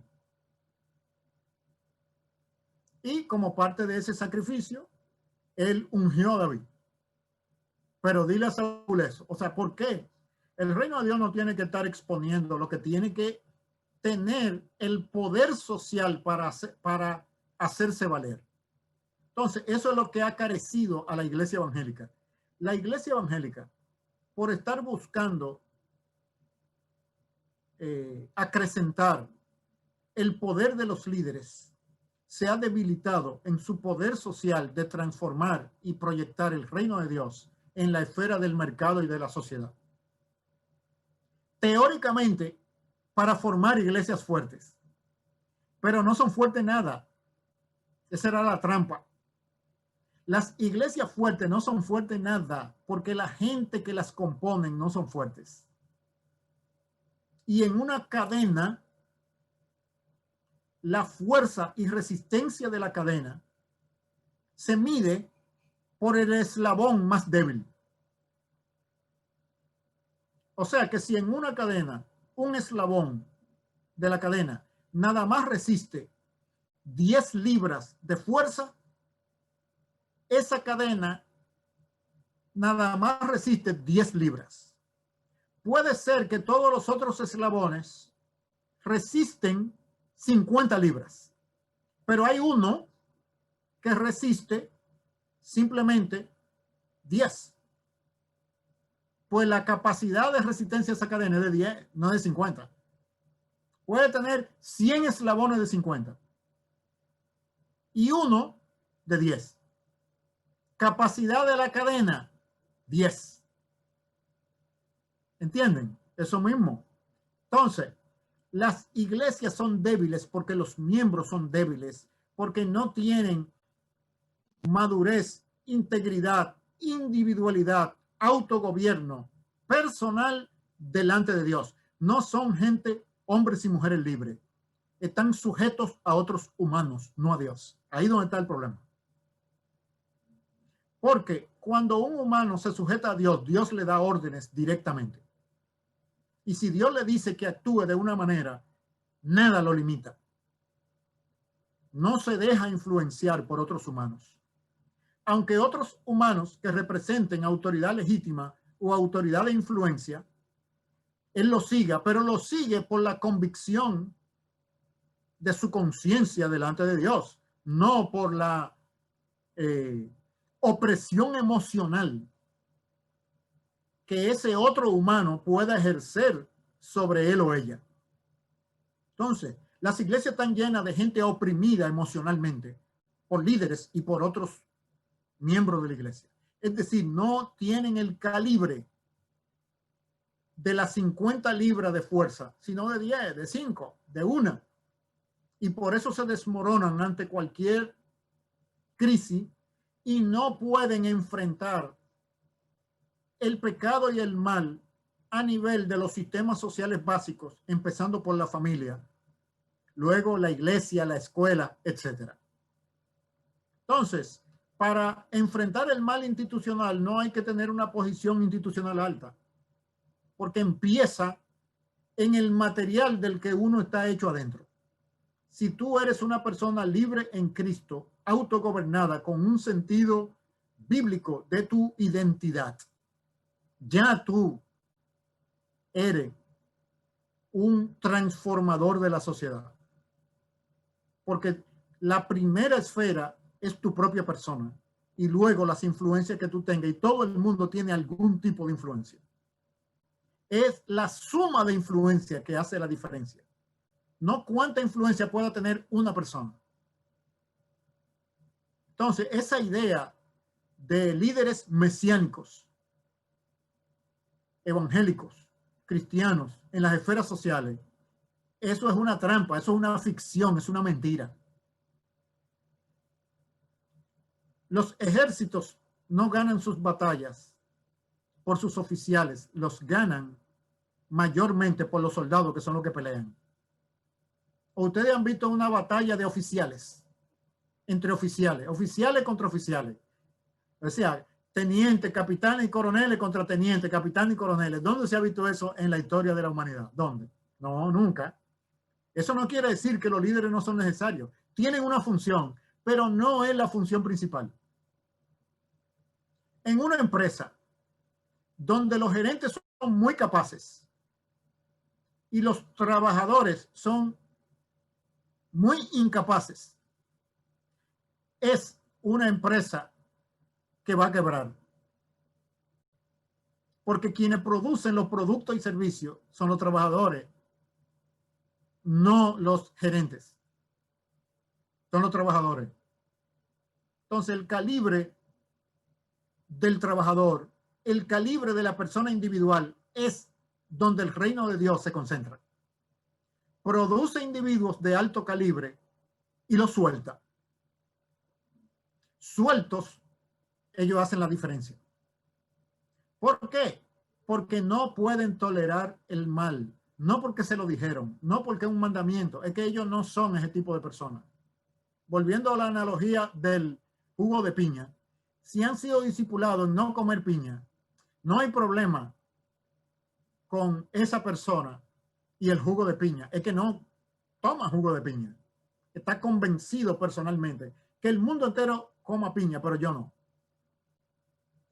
Y como parte de ese sacrificio, él ungió a David. Pero dile a Saúl eso. O sea, ¿por qué? El reino de Dios no tiene que estar exponiendo, lo que tiene que tener el poder social para hacerse valer. Entonces, eso es lo que ha carecido a la iglesia evangélica. La iglesia evangélica, por estar buscando acrecentar el poder de los líderes, se ha debilitado en su poder social de transformar y proyectar el reino de Dios en la esfera del mercado y de la sociedad. Teóricamente, para formar iglesias fuertes, pero no son fuertes nada. Esa era la trampa. Las iglesias fuertes no son fuertes nada porque la gente que las componen no son fuertes. Y en una cadena, la fuerza y resistencia de la cadena se mide por el eslabón más débil. O sea que si en una cadena, un eslabón de la cadena nada más resiste 10 libras de fuerza, esa cadena nada más resiste 10 libras. Puede ser que todos los otros eslabones resisten 50 libras, pero hay uno que resiste simplemente 10. Pues la capacidad de resistencia de esa cadena es de 10, no de 50. Puede tener 100 eslabones de 50 y uno de 10. Capacidad de la cadena, 10. ¿Entienden? Eso mismo. Entonces, las iglesias son débiles porque los miembros son débiles, porque no tienen madurez, integridad, individualidad, autogobierno personal delante de Dios. No son gente, hombres y mujeres libres. Están sujetos a otros humanos, no a Dios. Ahí es donde está el problema. Porque cuando un humano se sujeta a Dios, Dios le da órdenes directamente. Y si Dios le dice que actúe de una manera, nada lo limita. No se deja influenciar por otros humanos. Aunque otros humanos que representen autoridad legítima o autoridad de influencia, él lo siga, pero lo sigue por la convicción de su conciencia delante de Dios, no por la opresión emocional que ese otro humano pueda ejercer sobre él o ella. Entonces, las iglesias están llenas de gente oprimida emocionalmente por líderes y por otros miembros de la iglesia. Es decir, no tienen el calibre de las 50 libras de fuerza, sino de 10, de 5, de 1. Y por eso se desmoronan ante cualquier crisis y no pueden enfrentar el pecado y el mal a nivel de los sistemas sociales básicos, empezando por la familia, luego la iglesia, la escuela, etc. Entonces, para enfrentar el mal institucional no hay que tener una posición institucional alta, porque empieza en el material del que uno está hecho adentro. Si tú eres una persona libre en Cristo, autogobernada, con un sentido bíblico de tu identidad, ya tú eres un transformador de la sociedad. Porque la primera esfera es tu propia persona y luego las influencias que tú tengas, y todo el mundo tiene algún tipo de influencia. Es la suma de influencia que hace la diferencia, no cuánta influencia pueda tener una persona. Entonces, esa idea de líderes mesiánicos, evangélicos, cristianos, en las esferas sociales, eso es una trampa, eso es una ficción, es una mentira. Los ejércitos no ganan sus batallas por sus oficiales, los ganan mayormente por los soldados, que son los que pelean. Ustedes han visto una batalla de oficiales, entre oficiales, oficiales contra oficiales. O sea, teniente, capitán y coroneles contra teniente, capitán y coroneles. ¿Dónde se ha visto eso en la historia de la humanidad? ¿Dónde? No, nunca. Eso no quiere decir que los líderes no son necesarios. Tienen una función, pero no es la función principal. En una empresa donde los gerentes son muy capaces y los trabajadores son muy incapaces, es una empresa que va a quebrar. Porque quienes producen los productos y servicios son los trabajadores, no los gerentes. Son los trabajadores. Entonces, el calibre del trabajador, el calibre de la persona individual es donde el reino de Dios se concentra. Produce individuos de alto calibre y los suelta. Sueltos, ellos hacen la diferencia. ¿Por qué? Porque no pueden tolerar el mal. No porque se lo dijeron, no porque es un mandamiento, es que ellos no son ese tipo de personas. Volviendo a la analogía del jugo de piña, si han sido discipulados en no comer piña, no hay problema con esa persona y el jugo de piña. Es que no toma jugo de piña. Está convencido personalmente que el mundo entero coma piña, pero yo no.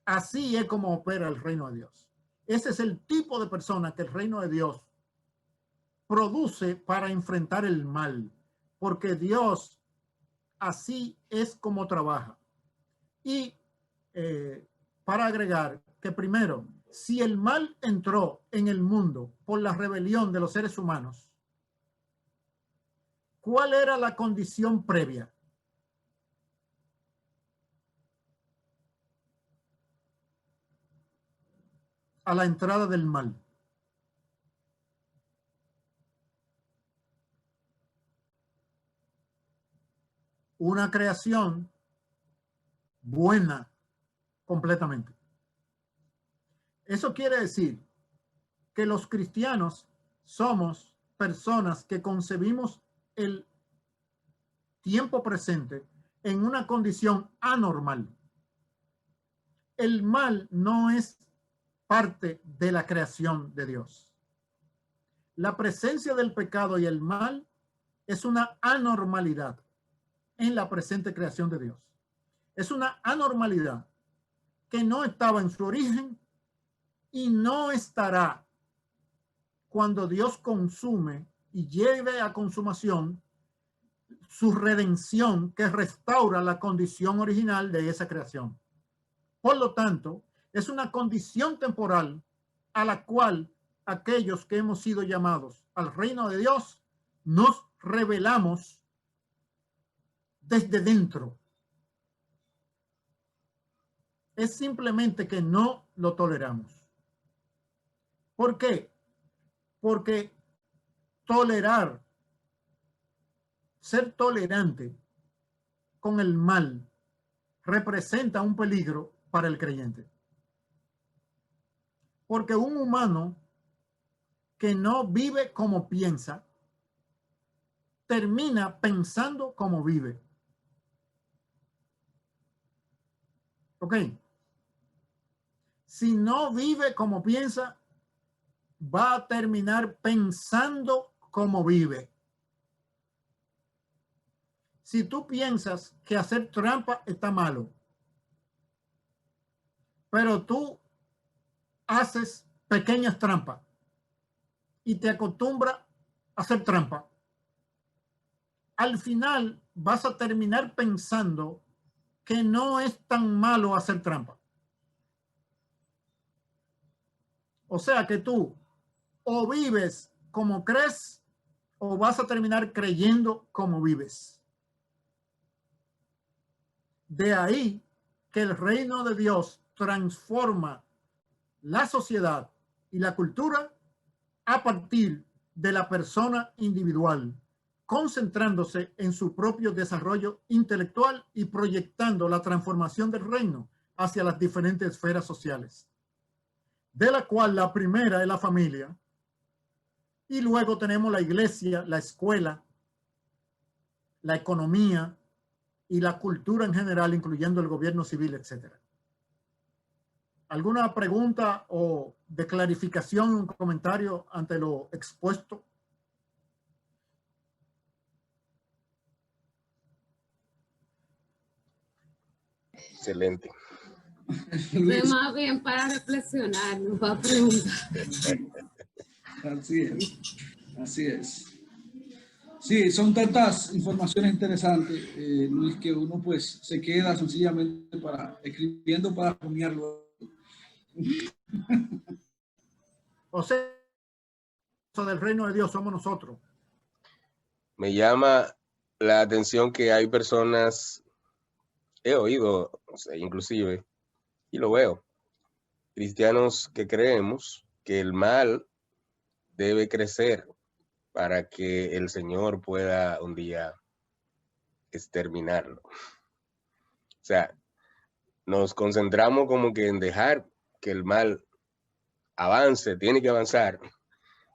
Así es como opera el reino de Dios. Ese es el tipo de persona que el reino de Dios produce para enfrentar el mal, porque Dios así es como trabaja. Y para agregar que primero, si el mal entró en el mundo por la rebelión de los seres humanos, ¿cuál era la condición previa? A la entrada del mal. Una creación buena completamente. Eso quiere decir que los cristianos somos personas que concebimos el tiempo presente en una condición anormal. El mal no es parte de la creación de Dios. La presencia del pecado y el mal es una anormalidad en la presente creación de Dios. Es una anormalidad que no estaba en su origen y no estará cuando Dios consume y lleve a consumación su redención que restaura la condición original de esa creación. Por lo tanto, es una condición temporal a la cual aquellos que hemos sido llamados al reino de Dios nos revelamos desde dentro. Es simplemente que no lo toleramos. ¿Por qué? Porque tolerar, ser tolerante con el mal representa un peligro para el creyente. Porque un humano que no vive como piensa, termina pensando como vive. ¿Ok? Si no vive como piensa, va a terminar pensando como vive. Si tú piensas que hacer trampa está malo, pero tú haces pequeñas trampas y te acostumbras a hacer trampa, al final vas a terminar pensando que no es tan malo hacer trampa. O sea que tú o vives como crees o vas a terminar creyendo como vives. De ahí que el reino de Dios transforma la sociedad y la cultura a partir de la persona individual, concentrándose en su propio desarrollo intelectual y proyectando la transformación del reino hacia las diferentes esferas sociales, de la cual la primera es la familia, y luego tenemos la iglesia, la escuela, la economía y la cultura en general, incluyendo el gobierno civil, etc. ¿Alguna pregunta o de clarificación, un comentario ante lo expuesto? Excelente. Fue más bien para reflexionar, no para preguntar. Así es, así es. Sí, son tantas informaciones interesantes, Luis, que uno pues se queda sencillamente escribiendo para rumiarlo. O sea, del reino de Dios somos nosotros. Me llama la atención que hay personas, he oído, o sea, inclusive, y lo veo, cristianos que creemos que el mal debe crecer para que el Señor pueda un día exterminarlo. O sea, nos concentramos como que en dejar que el mal avance, tiene que avanzar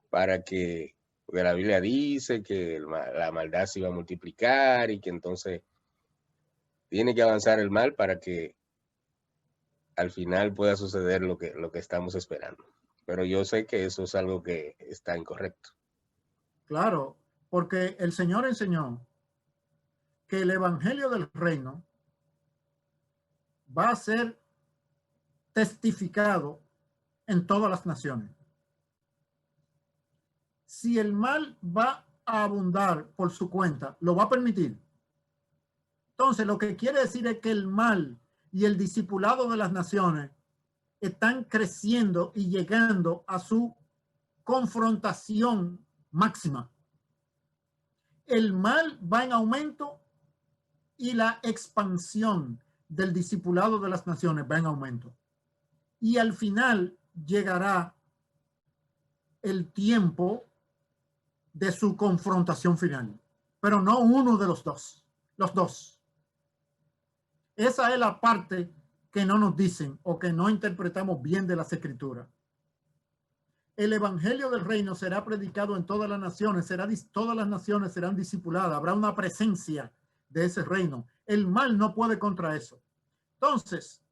para que, porque la Biblia dice que la maldad se iba a multiplicar y que entonces tiene que avanzar el mal para que al final pueda suceder lo que estamos esperando. Pero yo sé que eso es algo que está incorrecto. Claro, porque el Señor enseñó que el evangelio del reino va a ser testificado en todas las naciones. Si el mal va a abundar por su cuenta, lo va a permitir. Entonces, lo que quiere decir es que el mal y el discipulado de las naciones están creciendo y llegando a su confrontación máxima. El mal va en aumento y la expansión del discipulado de las naciones va en aumento. Y al final llegará el tiempo de su confrontación final, pero no uno de los dos. Esa es la parte que no nos dicen o que no interpretamos bien de las escrituras. El evangelio del reino será predicado en todas las naciones, todas las naciones serán discipuladas, habrá una presencia de ese reino. El mal no puede contra eso. Entonces,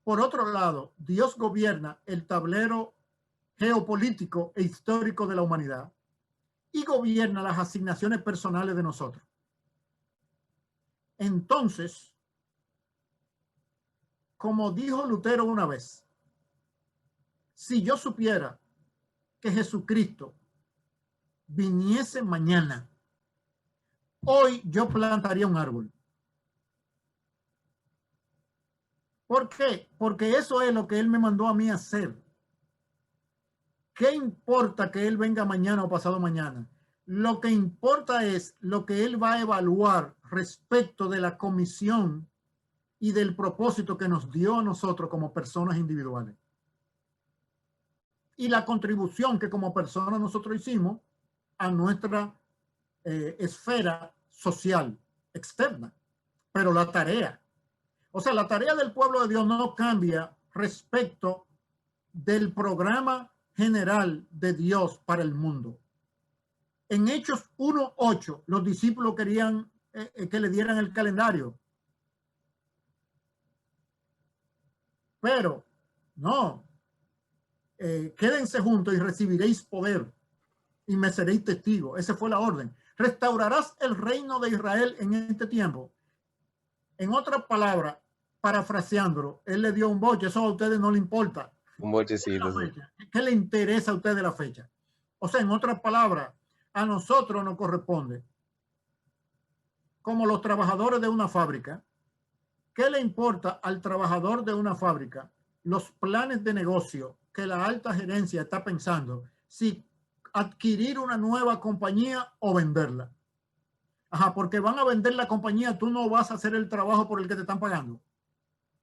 por otro lado, Dios gobierna el tablero geopolítico e histórico de la humanidad y gobierna las asignaciones personales de nosotros. Entonces, como dijo Lutero una vez, si yo supiera que Jesucristo viniese mañana, hoy yo plantaría un árbol. ¿Por qué? Porque eso es lo que él me mandó a mí a hacer. ¿Qué importa que él venga mañana o pasado mañana? Lo que importa es lo que él va a evaluar respecto de la comisión y del propósito que nos dio a nosotros como personas individuales. Y la contribución que como personas nosotros hicimos a nuestra esfera social externa. Pero la tarea, o sea, la tarea del pueblo de Dios no cambia respecto del programa general de Dios para el mundo. En Hechos 1:8, los discípulos querían que le dieran el calendario. Pero, no, quédense juntos y recibiréis poder y me seréis testigos. Esa fue la orden. Restaurarás el reino de Israel en este tiempo. En otras palabras, parafraseándolo, él le dio un boche, eso a ustedes no le importa. Un bochecito. ¿Qué le interesa a ustedes la fecha? O sea, en otras palabras, a nosotros nos corresponde, como los trabajadores de una fábrica, ¿qué le importa al trabajador de una fábrica los planes de negocio que la alta gerencia está pensando, si adquirir una nueva compañía o venderla? Ajá, porque van a vender la compañía, tú no vas a hacer el trabajo por el que te están pagando.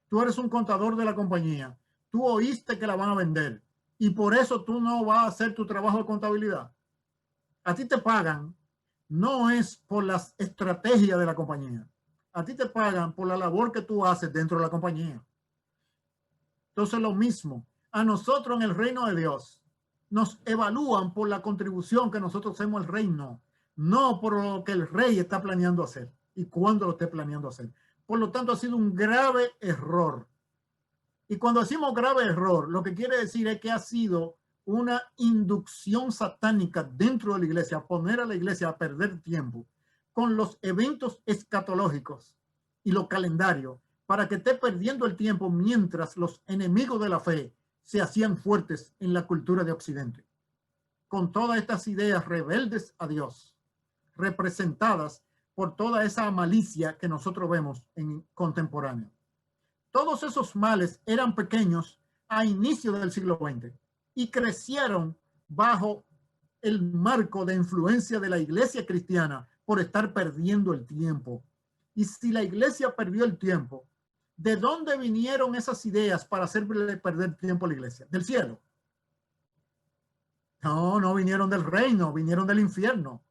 Tú eres un contador de la compañía, tú oíste que la van a vender y por eso tú no vas a hacer tu trabajo de contabilidad. A ti te pagan, no es por las estrategias de la compañía. A ti te pagan por la labor que tú haces dentro de la compañía. Entonces lo mismo, a nosotros en el reino de Dios nos evalúan por la contribución que nosotros hacemos al reino, no por lo que el rey está planeando hacer y cuándo lo esté planeando hacer. Por lo tanto, ha sido un grave error. Y cuando decimos grave error, lo que quiere decir es que ha sido una inducción satánica dentro de la iglesia, poner a la iglesia a perder tiempo con los eventos escatológicos y los calendarios para que esté perdiendo el tiempo mientras los enemigos de la fe se hacían fuertes en la cultura de Occidente. Con todas estas ideas rebeldes a Dios, representadas por toda esa malicia que nosotros vemos en contemporáneo. Todos esos males eran pequeños a inicio del siglo XX y crecieron bajo el marco de influencia de la iglesia cristiana por estar perdiendo el tiempo. Y si la iglesia perdió el tiempo, ¿de dónde vinieron esas ideas para hacerle perder tiempo a la iglesia? ¿Del cielo? No, no vinieron del reino, vinieron del infierno.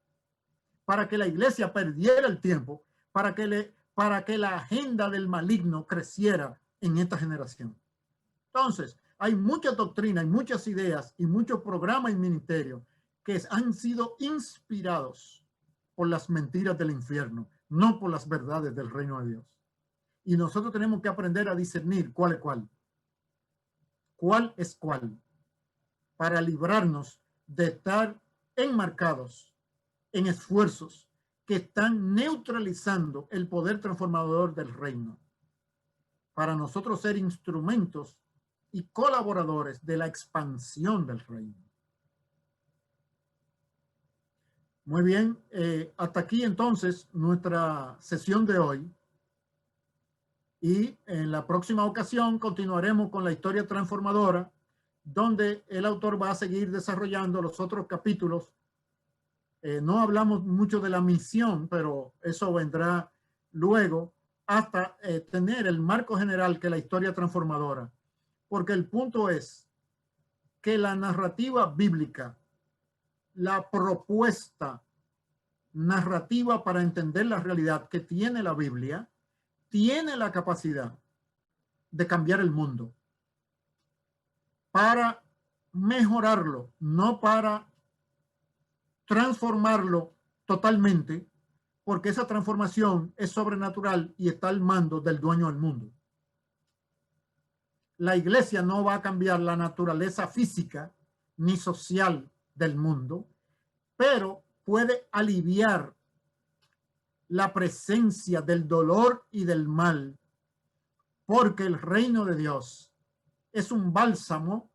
Para que la iglesia perdiera el tiempo, para que la agenda del maligno creciera en esta generación. Entonces, hay mucha doctrina, hay muchas ideas y muchos programas y ministerios que han sido inspirados por las mentiras del infierno, no por las verdades del reino de Dios. Y nosotros tenemos que aprender a discernir cuál es cuál. Cuál es cuál. Para librarnos de estar enmarcados en esfuerzos que están neutralizando el poder transformador del reino. Para nosotros ser instrumentos y colaboradores de la expansión del reino. Muy bien, hasta aquí entonces nuestra sesión de hoy. Y en la próxima ocasión continuaremos con la historia transformadora, donde el autor va a seguir desarrollando los otros capítulos. No hablamos mucho de la misión, pero eso vendrá luego hasta tener el marco general que es la historia transformadora. Porque el punto es que la narrativa bíblica, la propuesta narrativa para entender la realidad que tiene la Biblia, tiene la capacidad de cambiar el mundo para mejorarlo, no para transformarlo totalmente, porque esa transformación es sobrenatural y está al mando del dueño del mundo. La iglesia no va a cambiar la naturaleza física ni social del mundo, pero puede aliviar la presencia del dolor y del mal, porque el reino de Dios es un bálsamo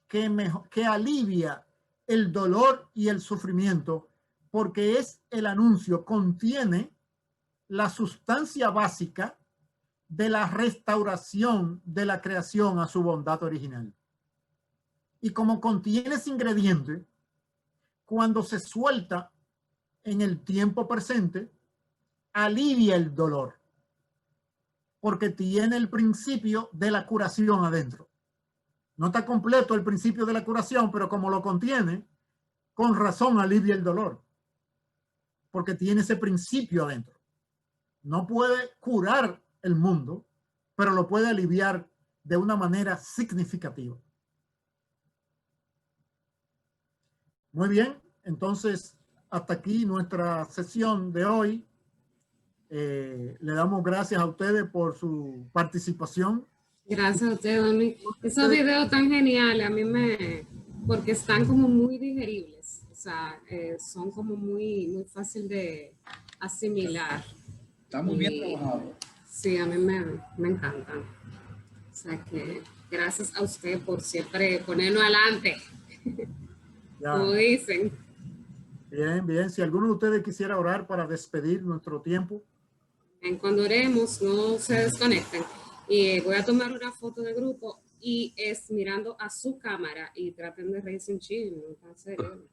que alivia el dolor y el sufrimiento porque es el anuncio, contiene la sustancia básica de la restauración de la creación a su bondad original. Y como contiene ese ingrediente, cuando se suelta en el tiempo presente, alivia el dolor, porque tiene el principio de la curación adentro. No está completo el principio de la curación, pero como lo contiene, con razón alivia el dolor, porque tiene ese principio adentro. No puede curar el mundo, pero lo puede aliviar de una manera significativa. Muy bien, entonces hasta aquí nuestra sesión de hoy. Le damos gracias a ustedes por su participación. Gracias a usted, Don Luis. Esos videos tan geniales, a mí porque están como muy digeribles, o sea, son como muy fácil de asimilar. Está muy bien trabajado. Sí, a mí me encantan. O sea que gracias a usted por siempre ponernos adelante, como dicen. Bien, bien. Si alguno de ustedes quisiera orar para despedir nuestro tiempo. Cuando oremos, no se desconecten. Y voy a tomar una foto de grupo y es mirando a su cámara y traten de reírse un chin, no está serio.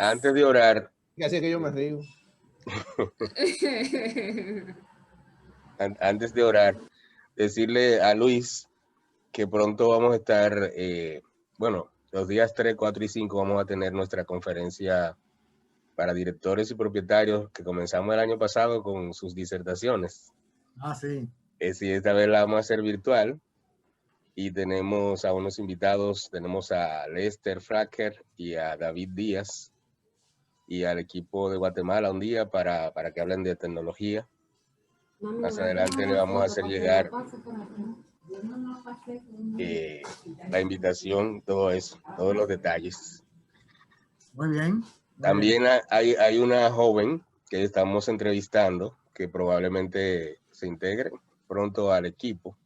Antes de orar. Así que yo me río. Antes de orar, decirle a Luis que pronto vamos a estar, bueno, los días 3, 4 y 5 vamos a tener nuestra conferencia para directores y propietarios que comenzamos el año pasado con sus disertaciones. Ah, sí. Sí, esta vez la vamos a hacer virtual y tenemos a unos invitados, tenemos a Lester Fracker y a David Díaz y al equipo de Guatemala un día para que hablen de tecnología. Más adelante le vamos a hacer llegar la invitación, todo eso, todos los detalles. Muy bien. También hay una joven que estamos entrevistando que probablemente se integre pronto al equipo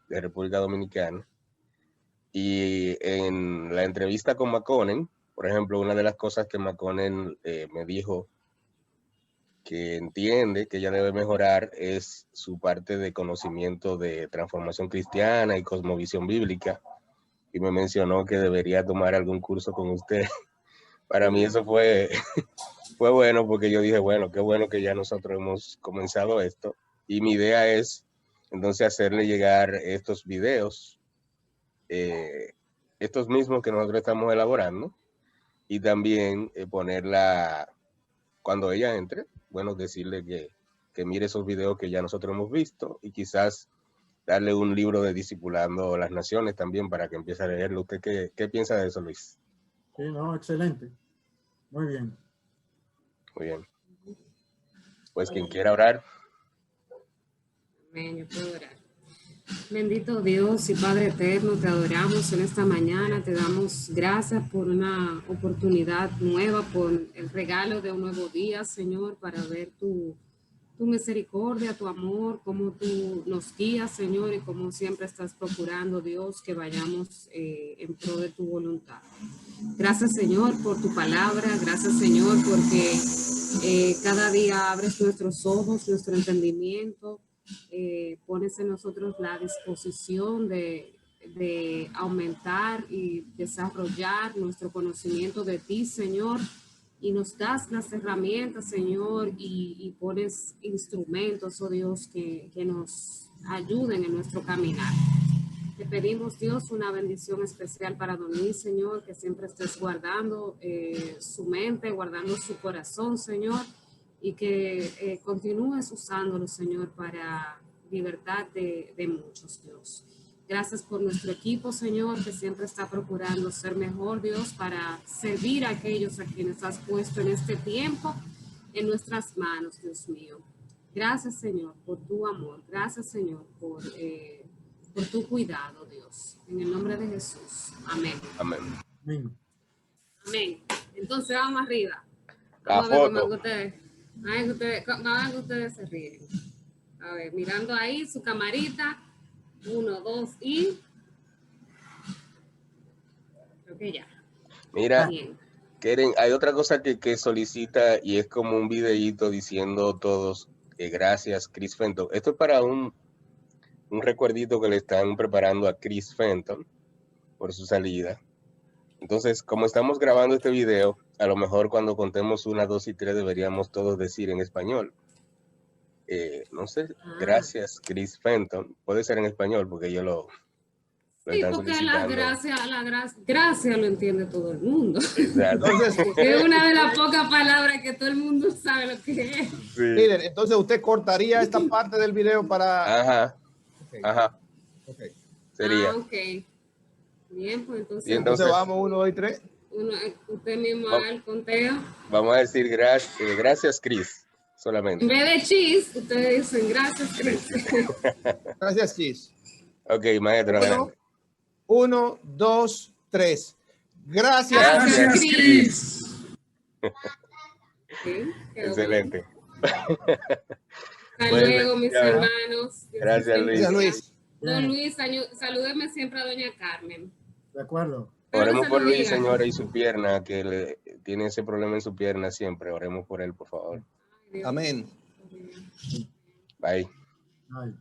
de República Dominicana. Y en la entrevista con Maconen, por ejemplo, una de las cosas que Maconen me dijo que entiende que ella debe mejorar es su parte de conocimiento de transformación cristiana y cosmovisión bíblica. Y me mencionó que debería tomar algún curso con usted. Para mí eso fue bueno porque yo dije, bueno, qué bueno que ya nosotros hemos comenzado esto. Y mi idea es entonces hacerle llegar estos videos, estos mismos que nosotros estamos elaborando, y también ponerla cuando ella entre, bueno, decirle que mire esos videos que ya nosotros hemos visto y quizás darle un libro de Discipulando las Naciones también para que empiece a leerlo. ¿Usted qué piensa de eso, Luis? Sí, no, excelente. Muy bien. Muy bien. Pues quien quiera orar. Amén, yo puedo orar. Bendito Dios y Padre eterno, te adoramos en esta mañana, te damos gracias por una oportunidad nueva, por el regalo de un nuevo día, Señor, para ver tu misericordia, tu amor, cómo tú nos guías, Señor, y cómo siempre estás procurando, Dios, que vayamos en pro de tu voluntad. Gracias, Señor, por tu palabra, gracias, Señor, porque cada día abres nuestros ojos, nuestro entendimiento, pones en nosotros la disposición de aumentar y desarrollar nuestro conocimiento de ti, Señor, y nos das las herramientas, Señor, y pones instrumentos, oh Dios, que nos ayuden en nuestro caminar. Te pedimos, Dios, una bendición especial para Don Luis, Señor, que siempre estés guardando su mente, guardando su corazón, Señor, y que continúes usándolo, Señor, para libertad de muchos, Dios. Gracias por nuestro equipo, Señor, que siempre está procurando ser mejor, Dios, para servir a aquellos a quienes has puesto en este tiempo en nuestras manos, Dios mío. Gracias, Señor, por tu amor. Gracias, Señor, por tu cuidado, Dios. En el nombre de Jesús. Amén. Amén. Amén. Amén. Entonces vamos arriba. La Vamos a ver foto. cómo ustedes se ríen. A ver, mirando ahí su camarita. 1, 2 y... Creo que ya. Mira, bien. Keren, hay otra cosa que solicita y es como un videíto diciendo todos gracias, Chris Fenton. Esto es para un recuerdito que le están preparando a Chris Fenton por su salida. Entonces, como estamos grabando este video, a lo mejor cuando contemos 1, 2 y 3 deberíamos todos decir en español. No sé, gracias, Chris Fenton. Puede ser en español porque ellos lo sí, están porque solicitando. gracia lo entiende todo el mundo. Exacto. Entonces, Es una de las pocas palabras que todo el mundo sabe lo que es. Sí. líder, entonces usted cortaría esta parte del video para... Ajá, Okay. ajá. Okay. Sería. Ah, ok. Bien, pues entonces, Y entonces vamos 1, 2 y 3. usted mismo haga el conteo. Vamos a decir gracias, Chris, solamente. En vez de cheese, ustedes dicen gracias, Chris. Gracias, Chis. Ok, maestro, adelante. 1, 2, 3. Gracias. Gracias, Chris. Sí, quedó Excelente. Hasta Bueno, luego, mis ya. hermanos. Gracias, Luis. Gracias, Luis. Don Luis, salúdeme siempre a doña Carmen. De acuerdo. Oremos por Luis, diga. señora, y su pierna, que tiene ese problema en su pierna siempre. Oremos por él, por favor. Dios. Amén. Bye. Ay.